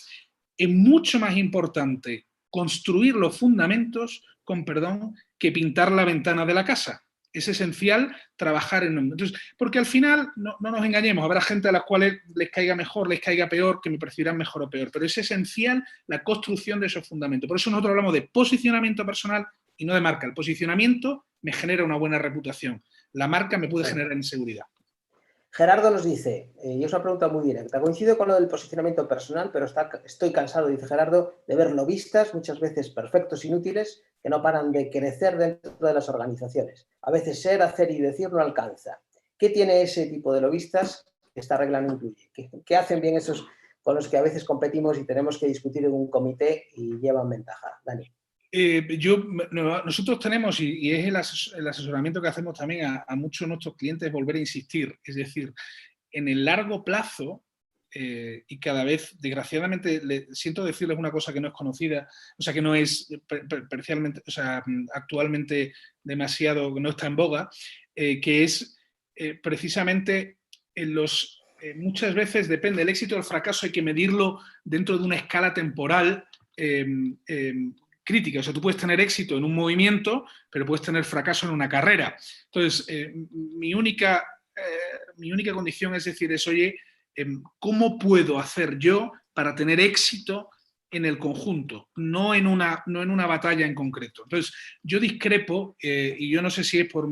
es mucho más importante construir los fundamentos, con perdón, que pintar la ventana de la casa. Es esencial trabajar en... Entonces, porque al final, no nos engañemos, habrá gente a las cuales les caiga mejor, les caiga peor, que me percibirán mejor o peor, pero es esencial la construcción de esos fundamentos. Por eso nosotros hablamos de posicionamiento personal y no de marca. El posicionamiento me genera una buena reputación. La marca me puede generar inseguridad. Gerardo nos dice, y es una pregunta muy directa, coincido con lo del posicionamiento personal, pero estoy cansado, dice Gerardo, de ver lobistas, muchas veces perfectos, inútiles, que no paran de crecer dentro de las organizaciones. A veces ser, hacer y decir no alcanza. ¿Qué tiene ese tipo de lobistas que esta regla no incluye? ¿Qué hacen bien esos con los que a veces competimos y tenemos que discutir en un comité y llevan ventaja? Dani. Nosotros tenemos, y es el asesoramiento que hacemos también a muchos de nuestros clientes, volver a insistir. Es decir, en el largo plazo, y cada vez, desgraciadamente, siento decirles una cosa que no es conocida, o sea, que no es actualmente demasiado, no está en boga, que es precisamente muchas veces depende, el éxito o el fracaso hay que medirlo dentro de una escala temporal crítica. O sea, tú puedes tener éxito en un movimiento, pero puedes tener fracaso en una carrera. Entonces, mi única condición es decir, oye, ¿cómo puedo hacer yo para tener éxito en el conjunto, no en una batalla en concreto? Entonces, yo discrepo, y yo no sé si es por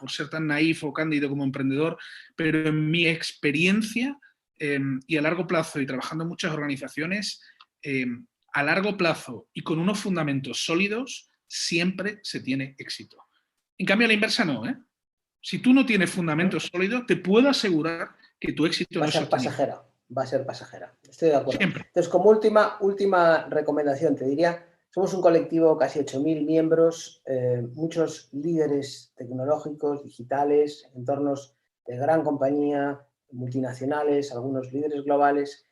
ser tan naif o cándido como emprendedor, pero en mi experiencia y a largo plazo y trabajando en muchas organizaciones, a largo plazo y con unos fundamentos sólidos, siempre se tiene éxito. En cambio, a la inversa no, ¿eh? Si tú no tienes fundamentos sólidos, te puedo asegurar que tu éxito no es sostenible. Va a ser pasajera. Estoy de acuerdo. Siempre. Entonces, como última recomendación, te diría, somos un colectivo, casi 8.000 miembros, muchos líderes tecnológicos, digitales, entornos de gran compañía, multinacionales, algunos líderes globales.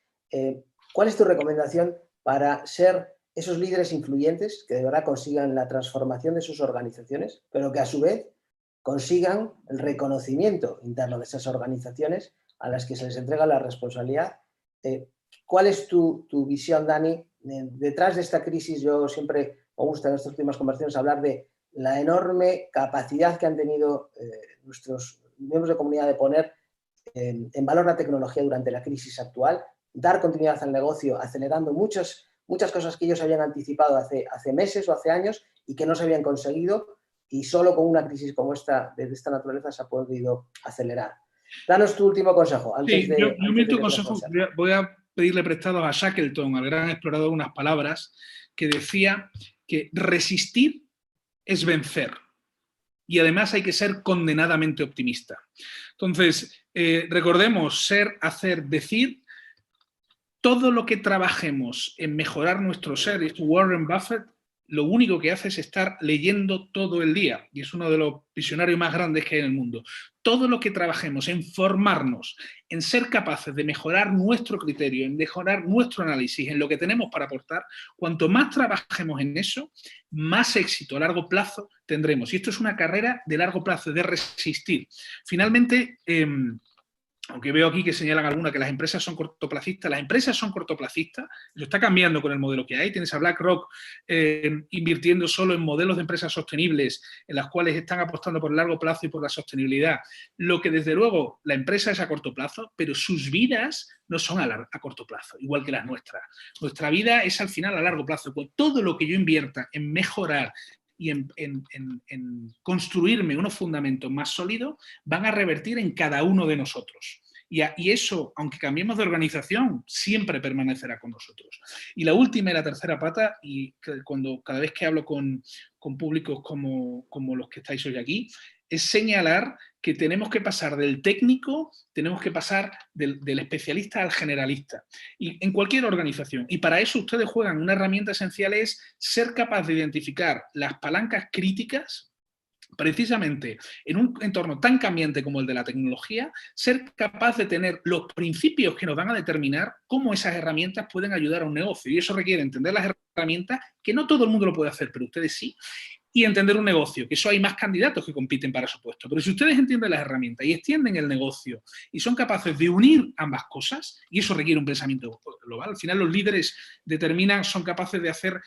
¿Cuál es tu recomendación para ser esos líderes influyentes que de verdad consigan la transformación de sus organizaciones, pero que a su vez consigan el reconocimiento interno de esas organizaciones a las que se les entrega la responsabilidad? ¿Cuál es tu visión, Dani? Detrás de esta crisis, yo siempre me gusta en estas últimas conversaciones hablar de la enorme capacidad que han tenido nuestros miembros de comunidad de poner en valor la tecnología durante la crisis actual, dar continuidad al negocio, acelerando muchas cosas que ellos habían anticipado hace meses o hace años y que no se habían conseguido, y solo con una crisis como esta, de esta naturaleza, se ha podido acelerar. Danos tu último consejo. Voy a pedirle prestado a Shackleton, al gran explorador, unas palabras que decía que resistir es vencer. Y además hay que ser condenadamente optimista. Entonces, recordemos ser, hacer, decir. Todo lo que trabajemos en mejorar nuestro ser, y Warren Buffett lo único que hace es estar leyendo todo el día, y es uno de los visionarios más grandes que hay en el mundo. Todo lo que trabajemos en formarnos, en ser capaces de mejorar nuestro criterio, en mejorar nuestro análisis, en lo que tenemos para aportar, cuanto más trabajemos en eso, más éxito a largo plazo tendremos. Y esto es una carrera de largo plazo, de resistir. Finalmente, aunque veo aquí que señalan algunas que las empresas son cortoplacistas, eso está cambiando con el modelo que hay. Tienes a BlackRock invirtiendo solo en modelos de empresas sostenibles, en las cuales están apostando por el largo plazo y por la sostenibilidad. Lo que desde luego la empresa es a corto plazo, pero sus vidas no son a corto plazo, igual que las nuestras. Nuestra vida es al final a largo plazo. Pues todo lo que yo invierta en mejorar y en construirme unos fundamentos más sólidos, van a revertir en cada uno de nosotros. Y eso, aunque cambiemos de organización, siempre permanecerá con nosotros. Y la última y la tercera pata, y cada vez que hablo con públicos como los que estáis hoy aquí, es señalar que tenemos que pasar del técnico, tenemos que pasar del especialista al generalista, y en cualquier organización. Y para eso ustedes juegan una herramienta esencial, es ser capaz de identificar las palancas críticas. Precisamente en un entorno tan cambiante como el de la tecnología, ser capaz de tener los principios que nos van a determinar cómo esas herramientas pueden ayudar a un negocio. Y eso requiere entender las herramientas, que no todo el mundo lo puede hacer, pero ustedes sí, y entender un negocio, que eso hay más candidatos que compiten para su puesto. Pero si ustedes entienden las herramientas y extienden el negocio y son capaces de unir ambas cosas, y eso requiere un pensamiento global, al final los líderes son capaces de hacer,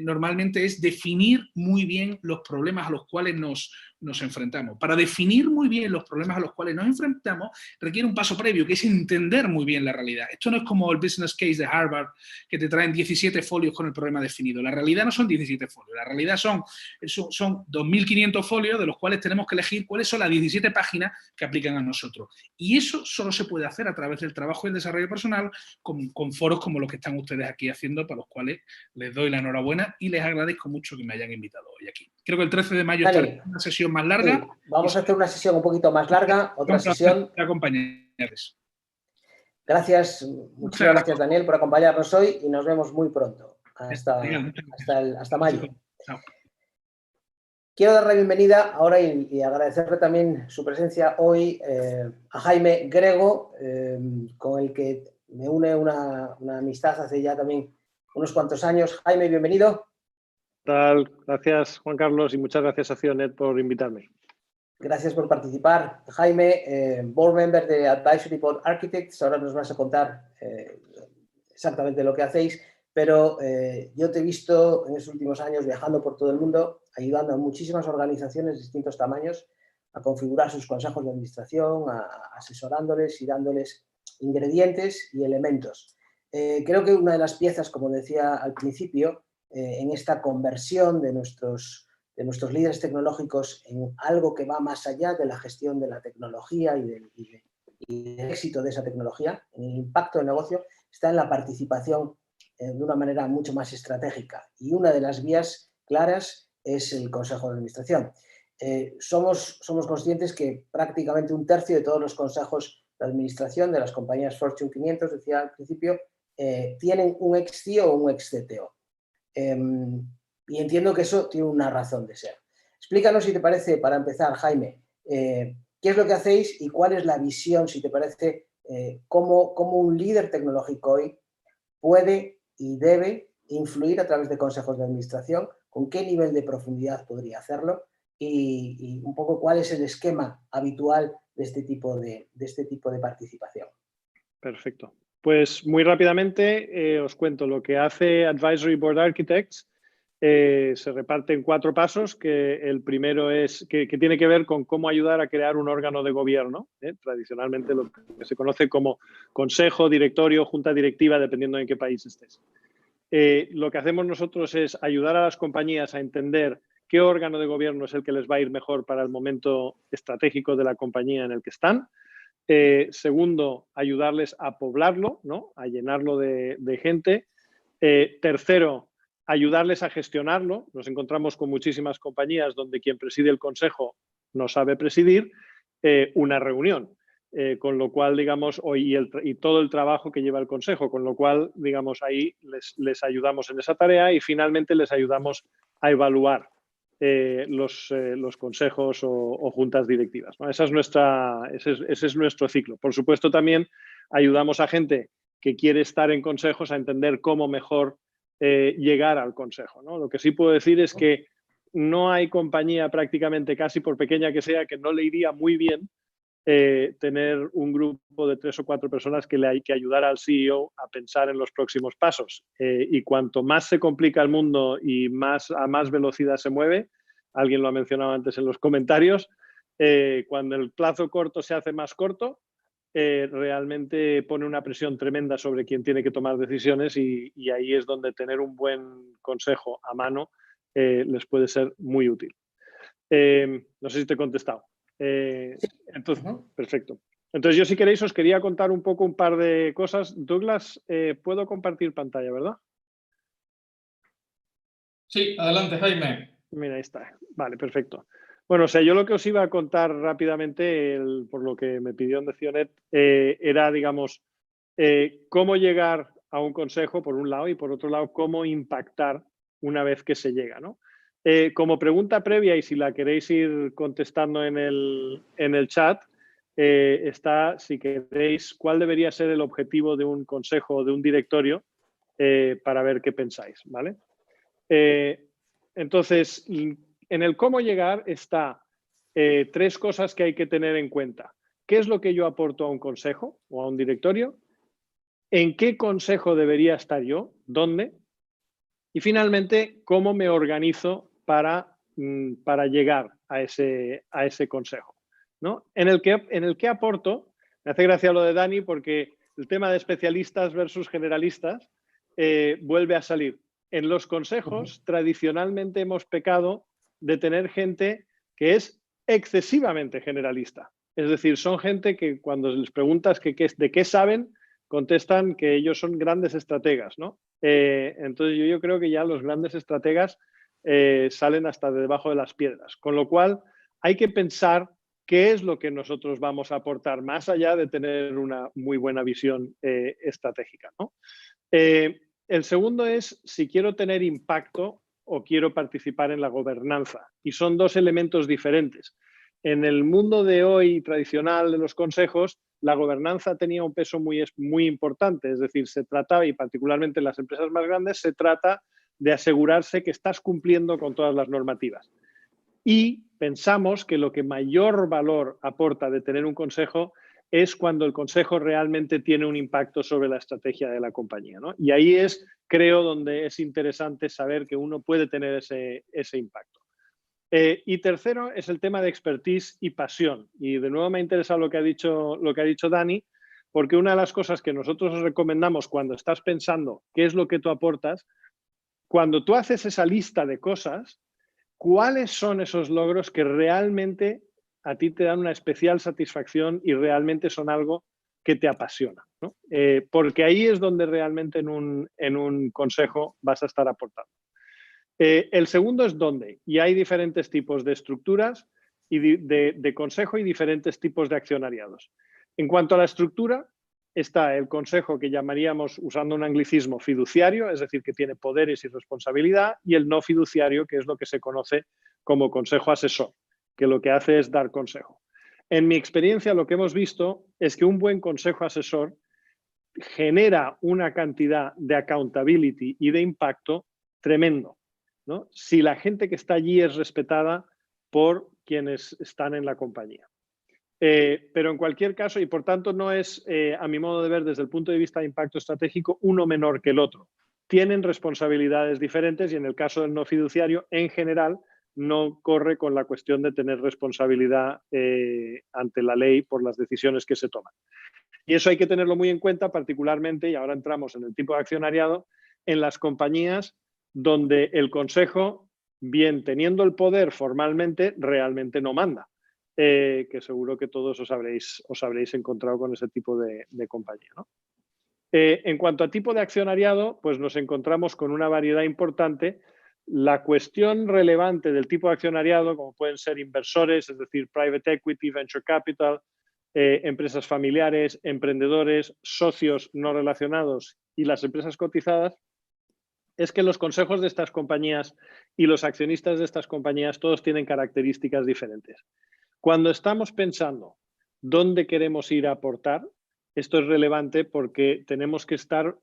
normalmente es definir muy bien los problemas a los cuales nos enfrentamos. Para definir muy bien los problemas a los cuales nos enfrentamos, requiere un paso previo, que es entender muy bien la realidad. Esto no es como el business case de Harvard, que te traen 17 folios con el problema definido. La realidad no son 17 folios, la realidad son 2.500 folios, de los cuales tenemos que elegir cuáles son las 17 páginas que aplican a nosotros. Y eso solo se puede hacer a través del trabajo y el desarrollo personal, con foros como los que están ustedes aquí haciendo, para los cuales les doy la enhorabuena y les agradezco mucho que me hayan invitado hoy aquí. Creo que el 13 de mayo estará una sesión más larga. Sí, vamos a hacer una sesión un poquito más larga, otra sesión. Acompañarles. Gracias, muchas gracias, Daniel, por acompañarnos hoy, y nos vemos muy pronto. Hasta mayo. Chao. Quiero dar la bienvenida ahora y agradecerle también su presencia hoy a Jaime Grego, con el que me une una amistad hace ya también unos cuantos años. Jaime, bienvenido. Tal, gracias Juan Carlos, y muchas gracias a Cionet por invitarme. Gracias por participar. Jaime, board member de Advisory Board Architects, ahora nos vas a contar exactamente lo que hacéis, pero yo te he visto en estos últimos años viajando por todo el mundo, ayudando a muchísimas organizaciones de distintos tamaños a configurar sus consejos de administración, asesorándoles y dándoles ingredientes y elementos. Creo que una de las piezas, como decía al principio, en esta conversión de nuestros líderes tecnológicos en algo que va más allá de la gestión de la tecnología y del éxito de esa tecnología, en el impacto del negocio, está en la participación de una manera mucho más estratégica. Y una de las vías claras es el Consejo de Administración. Somos conscientes que prácticamente un tercio de todos los consejos de administración de las compañías Fortune 500, decía al principio, tienen un ex-CEO o un ex-CTO. Y entiendo que eso tiene una razón de ser. Explícanos, si te parece, para empezar, Jaime, qué es lo que hacéis y cuál es la visión, si te parece, cómo un líder tecnológico hoy puede y debe influir a través de consejos de administración, con qué nivel de profundidad podría hacerlo y un poco cuál es el esquema habitual de este tipo de participación. Perfecto. Pues muy rápidamente os cuento lo que hace Advisory Board Architects. Se reparte en 4 pasos, que el primero es que tiene que ver con cómo ayudar a crear un órgano de gobierno, tradicionalmente lo que se conoce como consejo, directorio, junta directiva, dependiendo en qué país estés. Lo que hacemos nosotros es ayudar a las compañías a entender qué órgano de gobierno es el que les va a ir mejor para el momento estratégico de la compañía en el que están. Segundo, ayudarles a poblarlo, ¿no? A llenarlo de gente. Tercero, ayudarles a gestionarlo. Nos encontramos con muchísimas compañías donde quien preside el consejo no sabe presidir una reunión, con lo cual, digamos, y todo el trabajo que lleva el consejo, con lo cual, digamos, ahí les ayudamos en esa tarea y finalmente les ayudamos a evaluar los consejos o juntas directivas, ¿no? Ese es nuestro ciclo. Por supuesto, también ayudamos a gente que quiere estar en consejos a entender cómo mejor llegar al consejo, ¿no? Lo que sí puedo decir es que no hay compañía prácticamente, casi por pequeña que sea, que no le iría muy bien tener un grupo de 3 o 4 personas que le hay que ayudar al CEO a pensar en los próximos pasos. Y cuanto más se complica el mundo y a más velocidad se mueve, alguien lo ha mencionado antes en los comentarios, cuando el plazo corto se hace más corto, realmente pone una presión tremenda sobre quien tiene que tomar decisiones y ahí es donde tener un buen consejo a mano les puede ser muy útil. No sé si te he contestado. Entonces, perfecto. Entonces, yo, si queréis, os quería contar un poco un par de cosas. Douglas, puedo compartir pantalla, ¿verdad? Sí, adelante, Jaime. Mira, ahí está. Vale, perfecto. Bueno, o sea, yo lo que os iba a contar rápidamente, por lo que me pidió en Cionet, era, digamos, cómo llegar a un consejo, por un lado, y por otro lado, cómo impactar una vez que se llega, ¿no? Como pregunta previa, y si la queréis ir contestando en el chat, está, si queréis, cuál debería ser el objetivo de un consejo o de un directorio para ver qué pensáis, ¿vale? Entonces, en el cómo llegar está 3 cosas que hay que tener en cuenta. ¿Qué es lo que yo aporto a un consejo o a un directorio? ¿En qué consejo debería estar yo? ¿Dónde? Y finalmente, ¿cómo me organizo para llegar a ese consejo, ¿no? En el que aporto, me hace gracia lo de Dani porque el tema de especialistas versus generalistas vuelve a salir. En los consejos, tradicionalmente hemos pecado de tener gente que es excesivamente generalista. Es decir, son gente que cuando les preguntas de qué saben, contestan que ellos son grandes estrategas, ¿no? Entonces yo creo que ya los grandes estrategas salen hasta de debajo de las piedras. Con lo cual, hay que pensar qué es lo que nosotros vamos a aportar más allá de tener una muy buena visión estratégica, ¿no? El segundo es si quiero tener impacto o quiero participar en la gobernanza. Y son 2 elementos diferentes. En el mundo de hoy tradicional de los consejos, la gobernanza tenía un peso muy importante. Es decir, se trataba, y particularmente en las empresas más grandes, se trata de asegurarse que estás cumpliendo con todas las normativas. Y pensamos que lo que mayor valor aporta de tener un consejo es cuando el consejo realmente tiene un impacto sobre la estrategia de la compañía, ¿no? Y ahí es, creo, donde es interesante saber que uno puede tener ese impacto. Y tercero es el tema de expertise y pasión. Y de nuevo me ha interesado lo que ha dicho Dani, porque una de las cosas que nosotros os recomendamos cuando estás pensando qué es lo que tú aportas, cuando tú haces esa lista de cosas, ¿cuáles son esos logros que realmente a ti te dan una especial satisfacción y realmente son algo que te apasiona, ¿no? Porque ahí es donde realmente en un consejo vas a estar aportando. El segundo es dónde, y hay diferentes tipos de estructuras y de consejo y diferentes tipos de accionariados. En cuanto a la estructura, está el consejo que llamaríamos, usando un anglicismo, fiduciario, es decir, que tiene poderes y responsabilidad, y el no fiduciario, que es lo que se conoce como consejo asesor, que lo que hace es dar consejo. En mi experiencia, lo que hemos visto es que un buen consejo asesor genera una cantidad de accountability y de impacto tremendo, ¿no? Si la gente que está allí es respetada por quienes están en la compañía. Pero en cualquier caso, y por tanto no es, a mi modo de ver, desde el punto de vista de impacto estratégico, uno menor que el otro. Tienen responsabilidades diferentes y en el caso del no fiduciario, en general, no corre con la cuestión de tener responsabilidad ante la ley por las decisiones que se toman. Y eso hay que tenerlo muy en cuenta, particularmente, y ahora entramos en el tipo de accionariado, en las compañías donde el consejo, bien teniendo el poder formalmente, realmente no manda. Que seguro que todos os habréis encontrado con ese tipo de compañía, ¿no? En cuanto a tipo de accionariado, pues nos encontramos con una variedad importante. La cuestión relevante del tipo de accionariado, como pueden ser inversores, es decir, private equity, venture capital, empresas familiares, emprendedores, socios no relacionados y las empresas cotizadas, es que los consejos de estas compañías y los accionistas de estas compañías todos tienen características diferentes. Cuando estamos pensando dónde queremos ir a aportar, esto es relevante porque tenemos que estar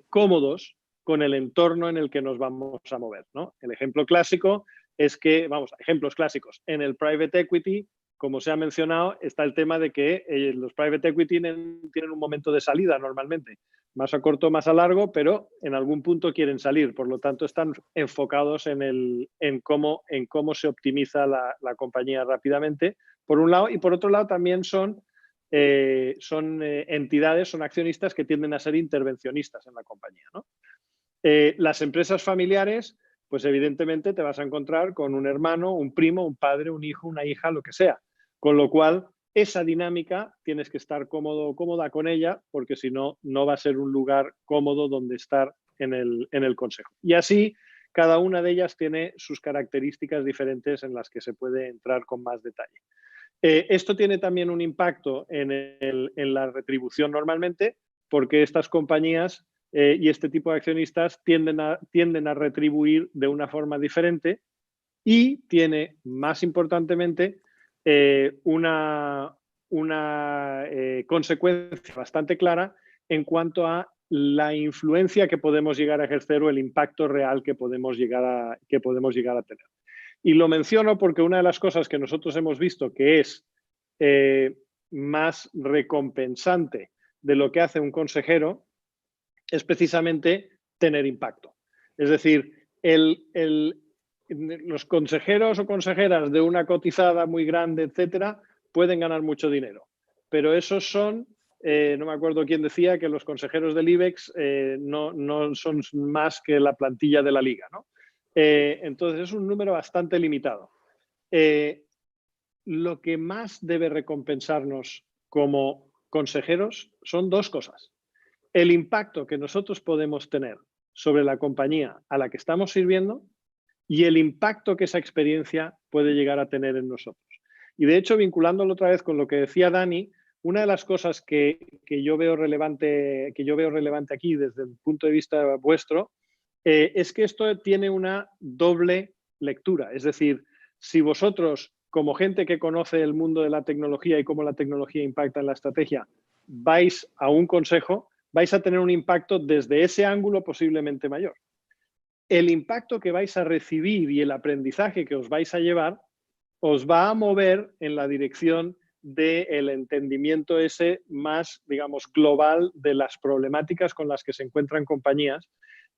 cómodos con el entorno en el que nos vamos a mover, ¿no? El ejemplo clásico es que, ejemplos clásicos, en el private equity, como se ha mencionado, está el tema de que los private equity tienen un momento de salida normalmente, más a corto, más a largo, pero en algún punto quieren salir. Por lo tanto, están enfocados en cómo se optimiza la compañía rápidamente, por un lado, y por otro lado también son entidades, son accionistas que tienden a ser intervencionistas en la compañía, ¿no? Las empresas familiares, pues evidentemente te vas a encontrar con un hermano, un primo, un padre, un hijo, una hija, lo que sea. Con lo cual, esa dinámica tienes que estar cómodo o cómoda con ella, porque si no, no va a ser un lugar cómodo donde estar en el consejo. Y así, cada una de ellas tiene sus características diferentes en las que se puede entrar con más detalle. Esto tiene también un impacto en la retribución normalmente, porque estas compañías y este tipo de accionistas tienden a retribuir de una forma diferente y tiene, más importantemente, una consecuencia bastante clara en cuanto a la influencia que podemos llegar a ejercer o el impacto real que podemos llegar a tener. Y lo menciono porque una de las cosas que nosotros hemos visto que es más recompensante de lo que hace un consejero es precisamente tener impacto. Es decir, los consejeros o consejeras de una cotizada muy grande, etcétera, pueden ganar mucho dinero. Pero esos son, no me acuerdo quién decía, que los consejeros del IBEX no son más que la plantilla de la liga, ¿no? Entonces es un número bastante limitado. Lo que más debe recompensarnos como consejeros son dos cosas. El impacto que nosotros podemos tener sobre la compañía a la que estamos sirviendo y el impacto que esa experiencia puede llegar a tener en nosotros. Y de hecho, vinculándolo otra vez con lo que decía Dani, una de las cosas que yo veo relevante aquí desde el punto de vista vuestro es que esto tiene una doble lectura. Es decir, si vosotros, como gente que conoce el mundo de la tecnología y cómo la tecnología impacta en la estrategia, vais a un consejo, vais a tener un impacto desde ese ángulo posiblemente mayor. El impacto que vais a recibir y el aprendizaje que os vais a llevar os va a mover en la dirección del entendimiento ese más, digamos, global de las problemáticas con las que se encuentran compañías.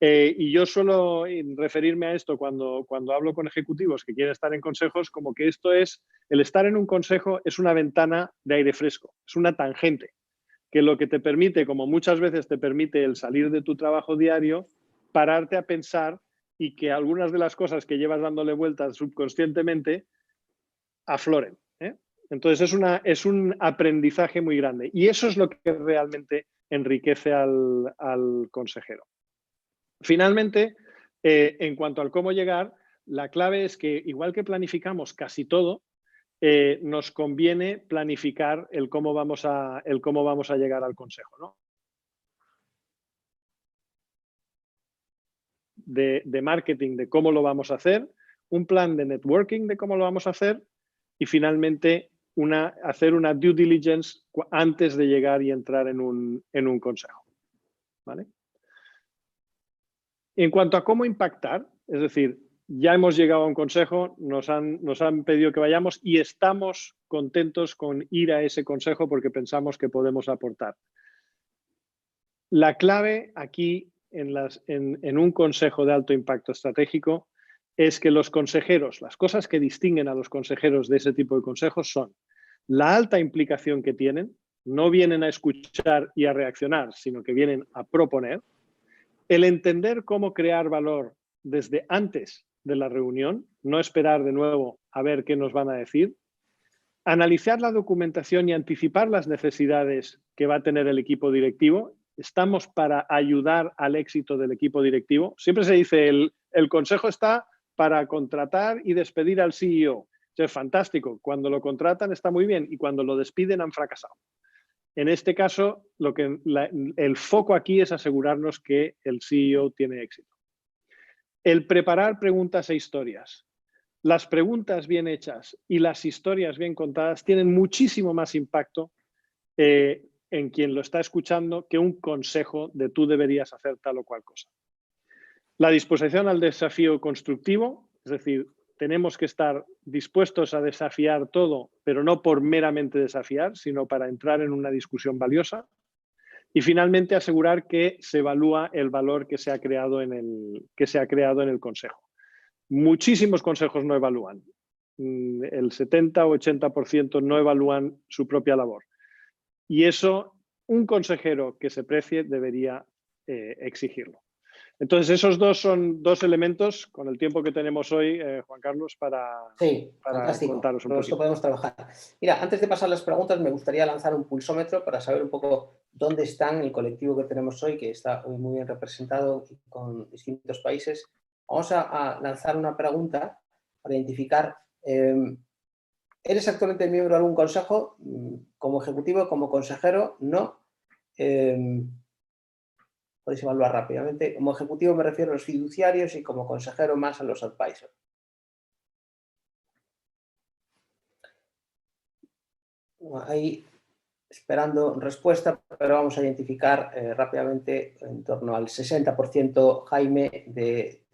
Y yo suelo referirme a esto cuando hablo con ejecutivos que quieren estar en consejos, como que el estar en un consejo es una ventana de aire fresco, es una tangente, que lo que te permite, como muchas veces te permite el salir de tu trabajo diario, pararte a pensar y que algunas de las cosas que llevas dándole vueltas subconscientemente afloren. Entonces es un aprendizaje muy grande y eso es lo que realmente enriquece al consejero. Finalmente, en cuanto al cómo llegar, la clave es que igual que planificamos casi todo, nos conviene planificar el cómo vamos a llegar al consejo, ¿no? De marketing, de cómo lo vamos a hacer, un plan de networking de cómo lo vamos a hacer y finalmente hacer una due diligence antes de llegar y entrar en un consejo. ¿Vale? En cuanto a cómo impactar, es decir, ya hemos llegado a un consejo, nos han pedido que vayamos y estamos contentos con ir a ese consejo porque pensamos que podemos aportar. La clave aquí en un consejo de alto impacto estratégico es que los consejeros, las cosas que distinguen a los consejeros de ese tipo de consejos son la alta implicación que tienen, no vienen a escuchar y a reaccionar, sino que vienen a proponer, el entender cómo crear valor desde antes de la reunión, no esperar de nuevo a ver qué nos van a decir, analizar la documentación y anticipar las necesidades que va a tener el equipo directivo. Estamos para ayudar al éxito del equipo directivo. Siempre se dice el consejo está para contratar y despedir al CEO. Eso es fantástico. Cuando lo contratan está muy bien y cuando lo despiden han fracasado. En este caso, el foco aquí es asegurarnos que el CEO tiene éxito. El preparar preguntas e historias. Las preguntas bien hechas y las historias bien contadas tienen muchísimo más impacto en quien lo está escuchando que un consejo de tú deberías hacer tal o cual cosa. La disposición al desafío constructivo, es decir, tenemos que estar dispuestos a desafiar todo, pero no por meramente desafiar, sino para entrar en una discusión valiosa. Y finalmente asegurar que se evalúa el valor que se ha creado en el consejo. Muchísimos consejos no evalúan. El 70 o 80% no evalúan su propia labor. Y eso, un consejero que se precie debería exigirlo. Entonces, esos dos son dos elementos con el tiempo que tenemos hoy, Juan Carlos, para contaros un poquito. Esto podemos trabajar. Mira, antes de pasar las preguntas, me gustaría lanzar un pulsómetro para saber un poco dónde están el colectivo que tenemos hoy, que está hoy muy bien representado con distintos países. Vamos a lanzar una pregunta para identificar, ¿eres actualmente miembro de algún consejo? Como ejecutivo, como consejero, no. Podéis evaluar rápidamente. Como ejecutivo me refiero a los fiduciarios y como consejero más a los advisors. Ahí esperando respuesta, pero vamos a identificar rápidamente en torno al 60%, Jaime, de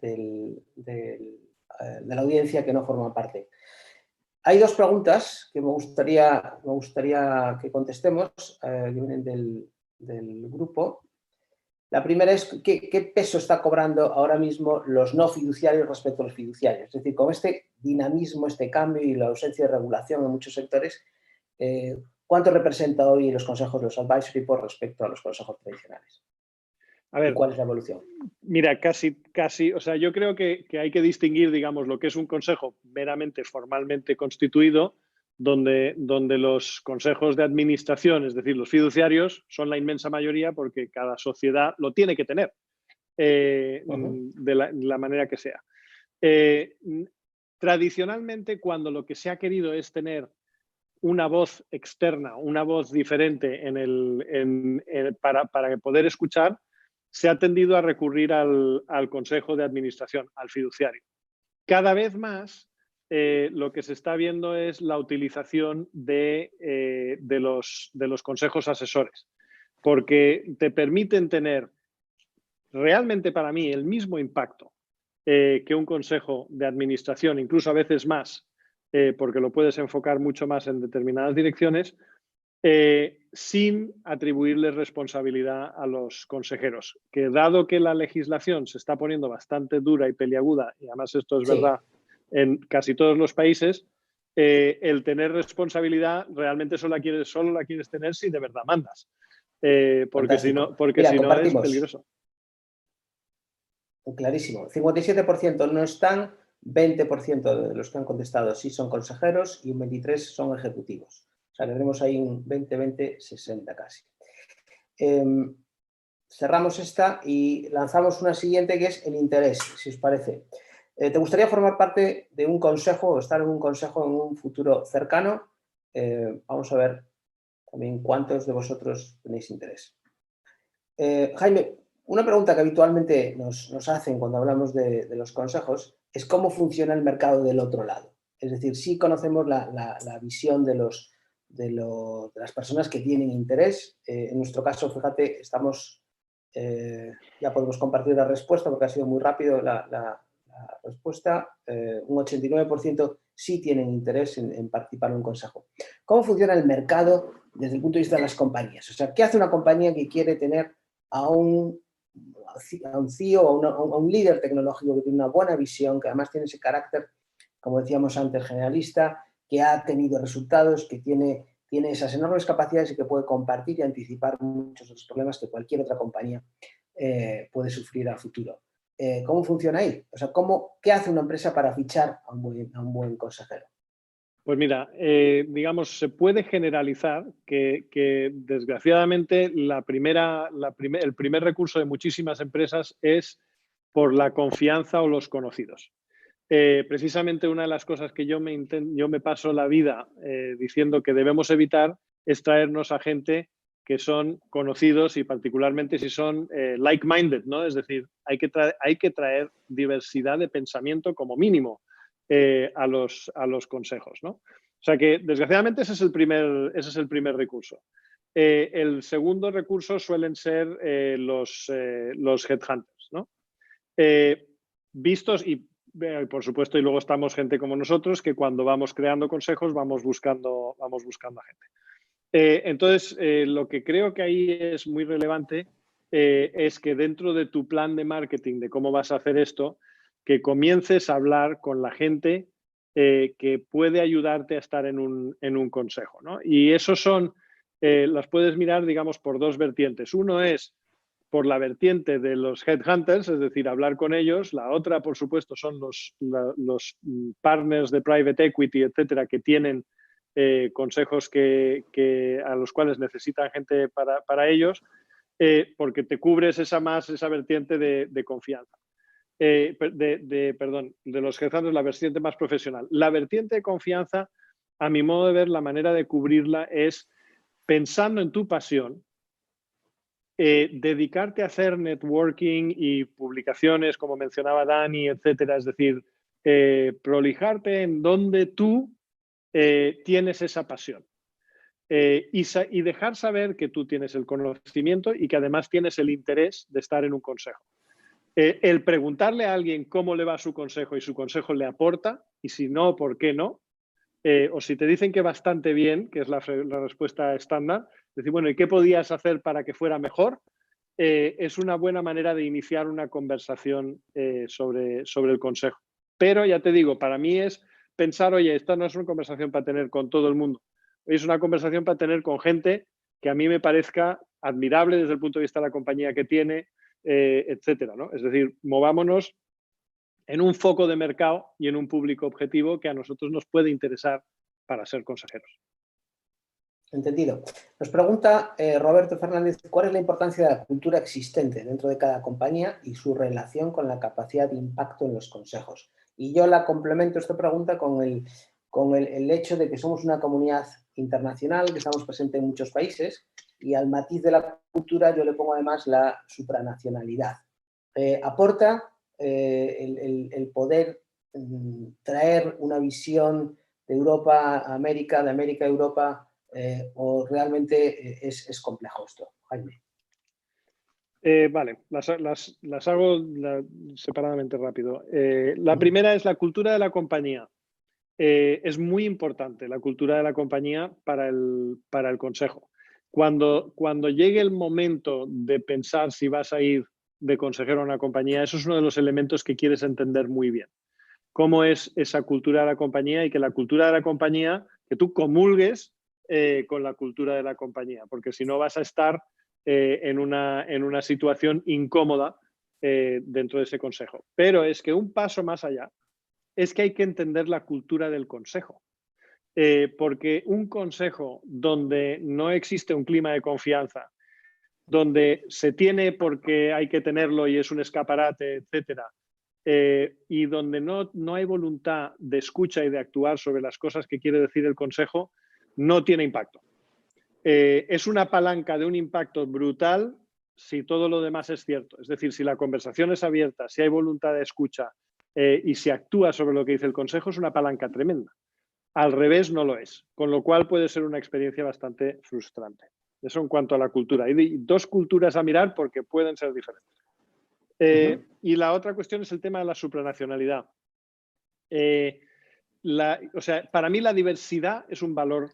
la audiencia que no forma parte. Hay dos preguntas que me gustaría que contestemos, que vienen del grupo. La primera es ¿qué peso está cobrando ahora mismo los no fiduciarios respecto a los fiduciarios? Es decir, con este dinamismo, este cambio y la ausencia de regulación en muchos sectores, ¿cuánto representa hoy los consejos de los advisory por respecto a los consejos tradicionales? A ver, ¿y cuál es la evolución? Mira, casi, o sea, yo creo que hay que distinguir, digamos, lo que es un consejo meramente formalmente constituido, donde los consejos de administración, es decir, los fiduciarios, son la inmensa mayoría porque cada sociedad lo tiene que tener de la manera que sea. Tradicionalmente, cuando lo que se ha querido es tener una voz externa, una voz diferente para poder escuchar, se ha tendido a recurrir al consejo de administración, al fiduciario. Cada vez más lo que se está viendo es la utilización de los consejos asesores, porque te permiten tener realmente para mí el mismo impacto que un consejo de administración, incluso a veces más, porque lo puedes enfocar mucho más en determinadas direcciones, sin atribuirles responsabilidad a los consejeros. Que dado que la legislación se está poniendo bastante dura y peliaguda, y además esto es verdad en casi todos los países, el tener responsabilidad realmente solo la quieres tener si de verdad mandas. Porque si no es peligroso. Clarísimo. 57% no están, 20% de los que han contestado sí son consejeros y un 23% son ejecutivos. O sea, tendremos ahí un 20-20-60 casi. Cerramos esta y lanzamos una siguiente que es el interés, si os parece. ¿Te gustaría formar parte de un consejo o estar en un consejo en un futuro cercano? Vamos a ver también cuántos de vosotros tenéis interés. Jaime, una pregunta que habitualmente nos hacen cuando hablamos de los consejos es cómo funciona el mercado del otro lado. Es decir, sí conocemos la visión de las personas que tienen interés. En nuestro caso, fíjate, ya podemos compartir la respuesta porque ha sido muy rápido la respuesta. Un 89% sí tienen interés en participar en un consejo. ¿Cómo funciona el mercado desde el punto de vista de las compañías? O sea, ¿qué hace una compañía que quiere tener a un CEO, a un líder tecnológico que tiene una buena visión, que además tiene ese carácter, como decíamos antes, generalista, que ha tenido resultados, que tiene esas enormes capacidades y que puede compartir y anticipar muchos de los problemas que cualquier otra compañía puede sufrir a futuro? ¿Cómo funciona ahí? O sea, ¿qué hace una empresa para fichar a un buen consejero? Pues mira, digamos, se puede generalizar que desgraciadamente el primer recurso de muchísimas empresas es por la confianza o los conocidos. Precisamente una de las cosas que yo me paso la vida diciendo que debemos evitar es traernos a gente que son conocidos y particularmente si son like-minded, ¿no? Es decir, hay que traer diversidad de pensamiento como mínimo a los consejos, ¿no? O sea que, desgraciadamente, ese es el primer recurso. El segundo recurso suelen ser los headhunters, ¿no? Vistos y, por supuesto, y luego estamos gente como nosotros que cuando vamos creando consejos vamos buscando a gente. Entonces, lo que creo que ahí es muy relevante es que dentro de tu plan de marketing de cómo vas a hacer esto, que comiences a hablar con la gente que puede ayudarte a estar en un consejo, ¿no? Y esos las puedes mirar, digamos, por dos vertientes. Uno es por la vertiente de los headhunters, es decir, hablar con ellos. La otra, por supuesto, son los partners de private equity, etcétera, que tienen consejos a los cuales necesitan gente para ellos, porque te cubres esa vertiente de confianza. De los headhunters, la vertiente más profesional. La vertiente de confianza, a mi modo de ver, la manera de cubrirla es pensando en tu pasión, dedicarte a hacer networking y publicaciones, como mencionaba Dani, etcétera. Es decir, prolijarte en donde tú tienes esa pasión. Y dejar saber que tú tienes el conocimiento y que además tienes el interés de estar en un consejo. El preguntarle a alguien cómo le va su consejo y su consejo le aporta, y si no, ¿por qué no? O si te dicen que bastante bien, que es la respuesta estándar, decir, bueno, ¿y qué podías hacer para que fuera mejor? Es una buena manera de iniciar una conversación sobre el consejo. Pero ya te digo, para mí es pensar, oye, esta no es una conversación para tener con todo el mundo, es una conversación para tener con gente que a mí me parezca admirable desde el punto de vista de la compañía que tiene, etcétera, ¿no? Es decir, movámonos en un foco de mercado y en un público objetivo que a nosotros nos puede interesar para ser consejeros. Entendido. Nos pregunta Roberto Fernández, ¿cuál es la importancia de la cultura existente dentro de cada compañía y su relación con la capacidad de impacto en los consejos? Y yo la complemento esta pregunta con el hecho de que somos una comunidad internacional, que estamos presentes en muchos países, y al matiz de la cultura yo le pongo además la supranacionalidad. Aporta el poder traer una visión de Europa a América, de América a Europa, o realmente es complejo esto, Jaime. Vale, las hago separadamente rápido. La primera es la cultura de la compañía. es muy importante la cultura de la compañía para el consejo. Cuando llegue el momento de pensar si vas a ir de consejero a una compañía, eso es uno de los elementos que quieres entender muy bien. Cómo es esa cultura de la compañía y que la cultura de la compañía, que tú comulgues con la cultura de la compañía, porque si no vas a estar en una situación incómoda dentro de ese consejo. Pero es que un paso más allá es que hay que entender la cultura del consejo. Porque un consejo donde no existe un clima de confianza, donde se tiene porque hay que tenerlo y es un escaparate, etcétera, y donde no hay voluntad de escucha y de actuar sobre las cosas que quiere decir el consejo, no tiene impacto. Es una palanca de un impacto brutal si todo lo demás es cierto. Es decir, si la conversación es abierta, si hay voluntad de escucha y se actúa sobre lo que dice el consejo, es una palanca tremenda. Al revés no lo es, con lo cual puede ser una experiencia bastante frustrante. Eso en cuanto a la cultura. Hay dos culturas a mirar porque pueden ser diferentes. Y la otra cuestión es el tema de la supranacionalidad. O sea, para mí la diversidad es un valor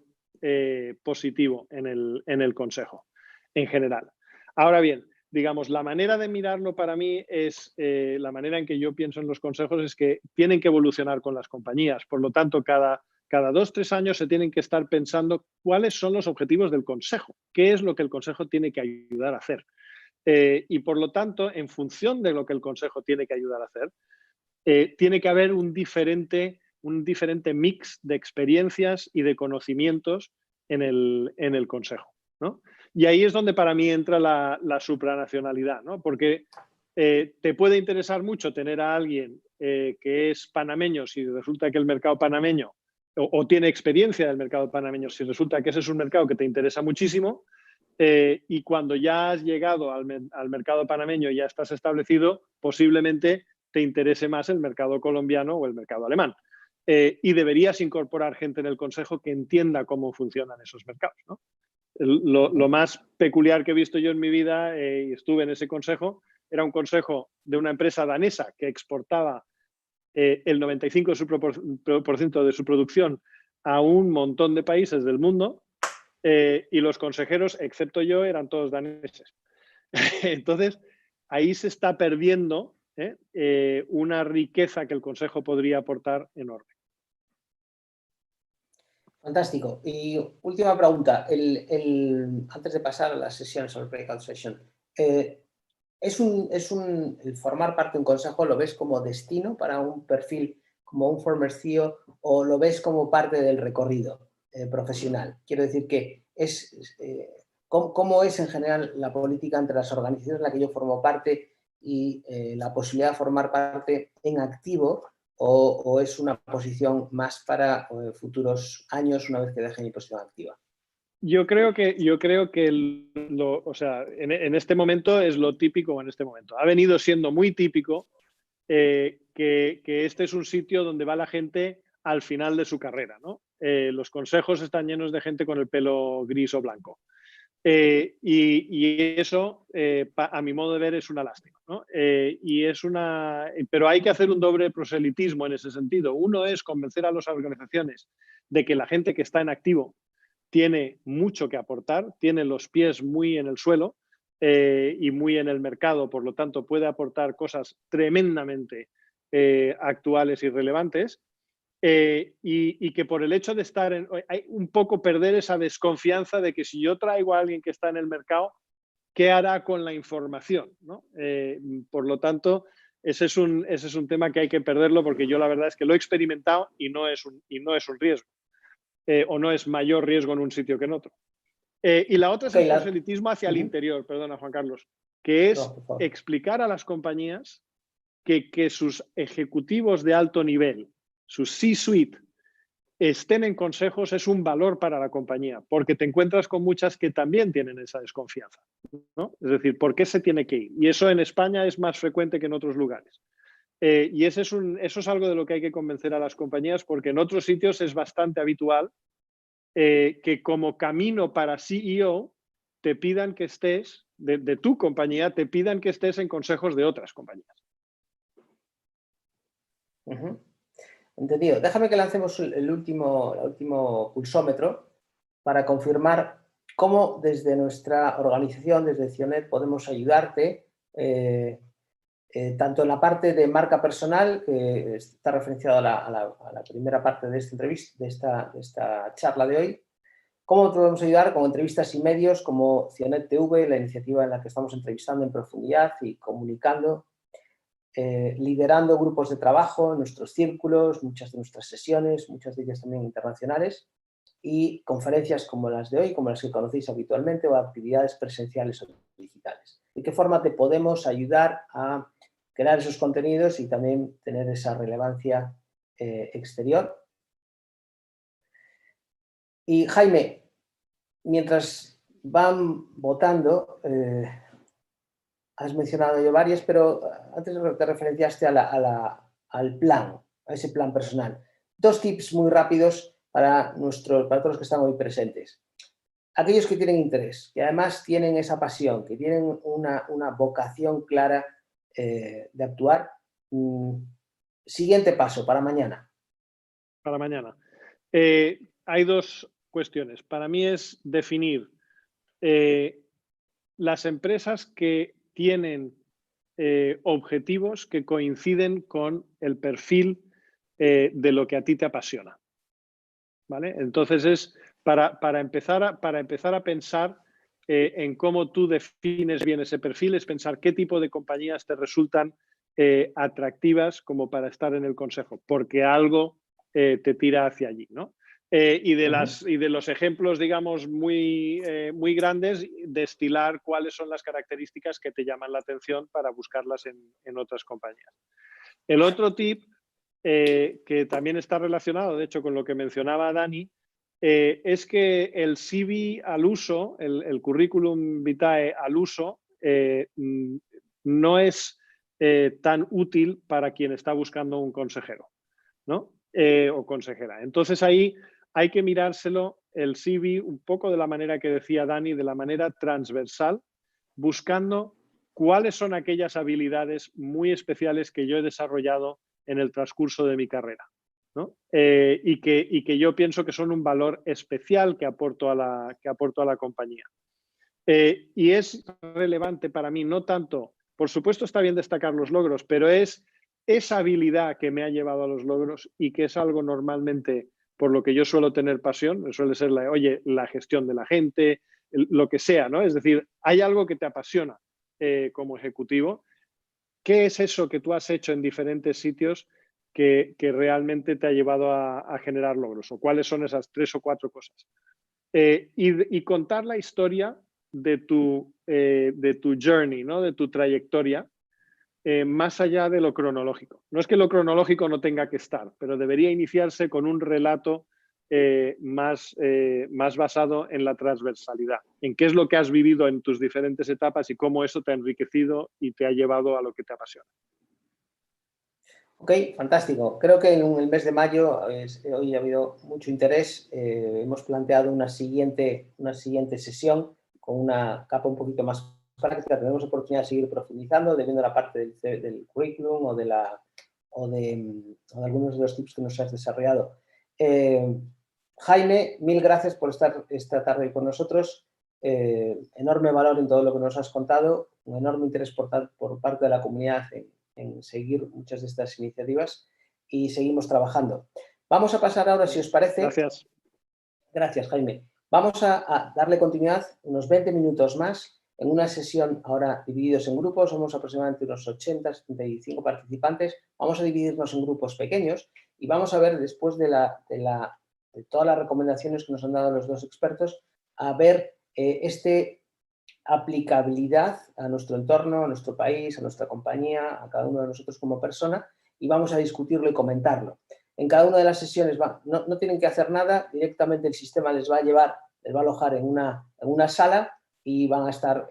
positivo en el consejo, en general. Ahora bien, digamos, la manera de mirarlo para mí es, la manera en que yo pienso en los consejos es que tienen que evolucionar con las compañías. Por lo tanto, cada 2-3 años se tienen que estar pensando cuáles son los objetivos del consejo, qué es lo que el consejo tiene que ayudar a hacer. Y por lo tanto, en función de lo que el consejo tiene que ayudar a hacer, tiene que haber un diferente mix de experiencias y de conocimientos en el consejo, ¿no? Y ahí es donde para mí entra la supranacionalidad, ¿no? Porque te puede interesar mucho tener a alguien que es panameño si resulta que el mercado panameño o tiene experiencia del mercado panameño si resulta que ese es un mercado que te interesa muchísimo, y cuando ya has llegado al mercado panameño y ya estás establecido, posiblemente te interese más el mercado colombiano o el mercado alemán. Y deberías incorporar gente en el consejo que entienda cómo funcionan esos mercados, ¿no? Lo más peculiar que he visto yo en mi vida, y estuve en ese consejo, era un consejo de una empresa danesa que exportaba el 95% de su producción a un montón de países del mundo, y los consejeros, excepto yo, eran todos daneses. Entonces, ahí se está perdiendo una riqueza que el consejo podría aportar enorme. Fantástico. Y última pregunta, antes de pasar a la sesión sobre Breakout Session, el formar parte de un consejo, ¿lo ves como destino para un perfil como un former CEO o lo ves como parte del recorrido profesional? Quiero decir que ¿cómo es en general la política entre las organizaciones en las que yo formo parte y la posibilidad de formar parte en activo? ¿O es una posición más para futuros años una vez que deje mi posición activa? Yo creo que o sea, en este momento es lo típico en este momento. Ha venido siendo muy típico que este es un sitio donde va la gente al final de su carrera, ¿no? Los consejos están llenos de gente con el pelo gris o blanco. Y eso, a mi modo de ver, es una lástima, ¿no? Pero hay que hacer un doble proselitismo en ese sentido. Uno es convencer a las organizaciones de que la gente que está en activo tiene mucho que aportar, tiene los pies muy en el suelo y muy en el mercado, por lo tanto puede aportar cosas tremendamente actuales y relevantes. Y que por el hecho de estar hay un poco perder esa desconfianza de que si yo traigo a alguien que está en el mercado, ¿qué hará con la información, ¿no? Por lo tanto, ese es un tema que hay que perderlo porque yo la verdad es que lo he experimentado y no es un riesgo, o no es mayor riesgo en un sitio que en otro. Y la otra es el proselitismo hacia el interior, perdona Juan Carlos, que es explicar a las compañías que sus ejecutivos de alto nivel, su C-suite, estén en consejos es un valor para la compañía, porque te encuentras con muchas que también tienen esa desconfianza, ¿no? Es decir, ¿por qué se tiene que ir? Y eso en España es más frecuente que en otros lugares. Y eso es algo de lo que hay que convencer a las compañías, porque en otros sitios es bastante habitual que como camino para CEO te pidan que estés, de tu compañía, te pidan que estés en consejos de otras compañías. Entendido. Déjame que lancemos el último pulsómetro para confirmar cómo desde nuestra organización, desde Cionet, podemos ayudarte tanto en la parte de marca personal, que está referenciado a la primera parte de esta entrevista, de esta charla de hoy, cómo podemos ayudar con entrevistas y medios como Cionet TV, la iniciativa en la que estamos entrevistando en profundidad y comunicando, liderando grupos de trabajo en nuestros círculos, muchas de nuestras sesiones, muchas de ellas también internacionales, y conferencias como las de hoy, como las que conocéis habitualmente, o actividades presenciales o digitales. ¿De qué forma te podemos ayudar a crear esos contenidos y también tener esa relevancia exterior? Y Jaime, mientras van votando, has mencionado yo varias, pero antes te referenciaste al plan, a ese plan personal. 2 tips muy rápidos para todos los que están hoy presentes. Aquellos que tienen interés, que además tienen esa pasión, que tienen una vocación clara de actuar. Siguiente paso para mañana. Para mañana. Hay 2 cuestiones. Para mí es definir las empresas que tienen objetivos que coinciden con el perfil de lo que a ti te apasiona. ¿Vale? Entonces es para empezar a pensar en cómo tú defines bien ese perfil, es pensar qué tipo de compañías te resultan atractivas como para estar en el consejo, porque algo te tira hacia allí, ¿no? Y de los ejemplos, digamos, muy grandes, destilar cuáles son las características que te llaman la atención para buscarlas en otras compañías. El otro tip, que también está relacionado, de hecho, con lo que mencionaba Dani, es que el CV al uso, el currículum vitae al uso, no es tan útil para quien está buscando un consejero, ¿no? O consejera. Entonces ahí hay que mirárselo el CV un poco de la manera que decía Dani, de la manera transversal, buscando cuáles son aquellas habilidades muy especiales que yo he desarrollado en el transcurso de mi carrera, ¿no? Y que yo pienso que son un valor especial que aporto a la compañía. Y es relevante para mí, no tanto, por supuesto está bien destacar los logros, pero es esa habilidad que me ha llevado a los logros y que es algo normalmente por lo que yo suelo tener pasión, suele ser la gestión de la gente, lo que sea, ¿no? Es decir, hay algo que te apasiona como ejecutivo. ¿Qué es eso que tú has hecho en diferentes sitios que realmente te ha llevado a generar logros? ¿O cuáles son esas 3 o 4 cosas? Y contar la historia de tu journey, ¿no? De tu trayectoria, más allá de lo cronológico. No es que lo cronológico no tenga que estar, pero debería iniciarse con un relato más basado en la transversalidad, en qué es lo que has vivido en tus diferentes etapas y cómo eso te ha enriquecido y te ha llevado a lo que te apasiona. Ok, fantástico. Creo que en el mes de mayo hoy ha habido mucho interés. Hemos planteado una siguiente sesión con una capa un poquito más práctica. Tenemos oportunidad de seguir profundizando, debiendo la parte del currículum o de algunos de los tips que nos has desarrollado. Jaime, mil gracias por estar esta tarde con nosotros. Enorme valor en todo lo que nos has contado, un enorme interés por parte de la comunidad en seguir muchas de estas iniciativas y seguimos trabajando. Vamos a pasar ahora, si os parece... Gracias. Gracias, Jaime. Vamos a darle continuidad unos 20 minutos más en una sesión ahora divididos en grupos. Somos aproximadamente unos 80, 75 participantes. Vamos a dividirnos en grupos pequeños y vamos a ver, después de todas las recomendaciones que nos han dado los 2 expertos, a ver aplicabilidad a nuestro entorno, a nuestro país, a nuestra compañía, a cada uno de nosotros como persona, y vamos a discutirlo y comentarlo. En cada una de las sesiones no tienen que hacer nada, directamente el sistema les va a alojar en una sala y van a estar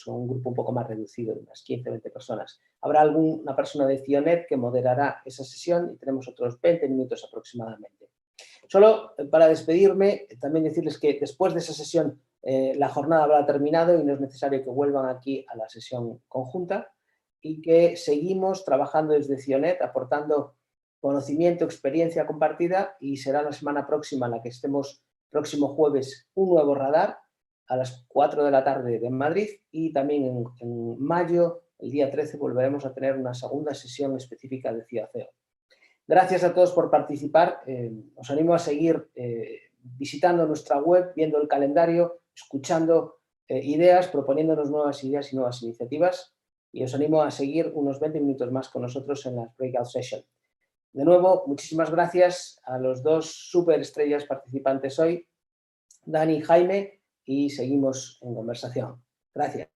con un grupo un poco más reducido, de unas 15 o 20 personas. Habrá alguna persona de Cionet que moderará esa sesión y tenemos otros 20 minutos aproximadamente. Solo para despedirme, también decirles que después de esa sesión la jornada habrá terminado y no es necesario que vuelvan aquí a la sesión conjunta y que seguimos trabajando desde Cionet, aportando conocimiento, experiencia compartida, y será la semana próxima en la que estemos, próximo jueves, un nuevo radar a las 4 de la tarde de Madrid, y también en mayo, el día 13, volveremos a tener una segunda sesión específica de CIACEO. Gracias a todos por participar. Os animo a seguir visitando nuestra web, viendo el calendario, escuchando ideas, proponiéndonos nuevas ideas y nuevas iniciativas, y os animo a seguir unos 20 minutos más con nosotros en las breakout session. De nuevo, muchísimas gracias a los dos superestrellas participantes hoy, Dani y Jaime, y seguimos en conversación. Gracias.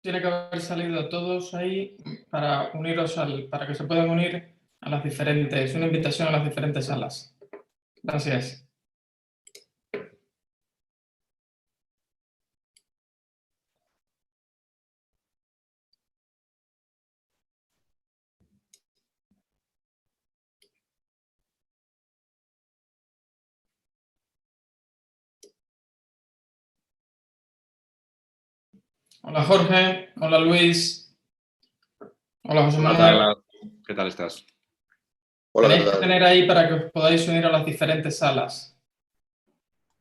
Tiene que haber salido todos ahí para uniros para que se puedan unir a las diferentes, una invitación a las diferentes salas. Gracias. Hola Jorge, hola Luis, hola José Manuel. Hola, ¿qué tal estás? Hola, Tenéis ¿qué que tal? tener ahí para que os podáis unir a las diferentes salas.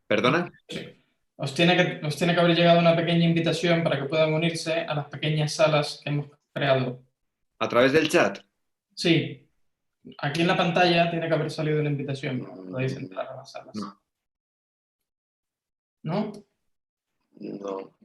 ¿Perdona? Sí. Os tiene que haber llegado una pequeña invitación para que puedan unirse a las pequeñas salas que hemos creado. ¿A través del chat? Sí, aquí en la pantalla tiene que haber salido una invitación para que podáis entrar a las salas. No. ¿No? No.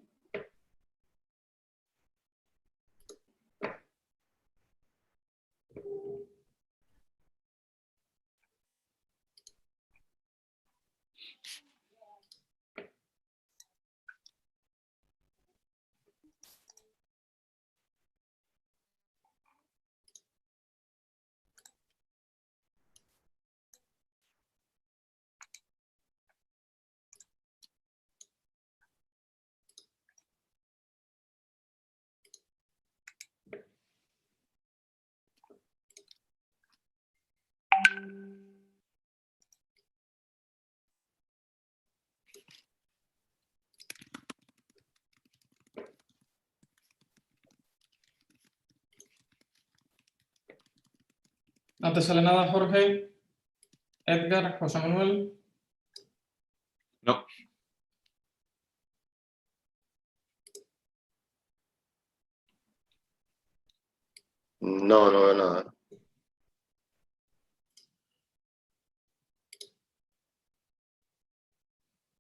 ¿No te sale nada, Jorge? Edgar, José Manuel. No. No, no veo nada.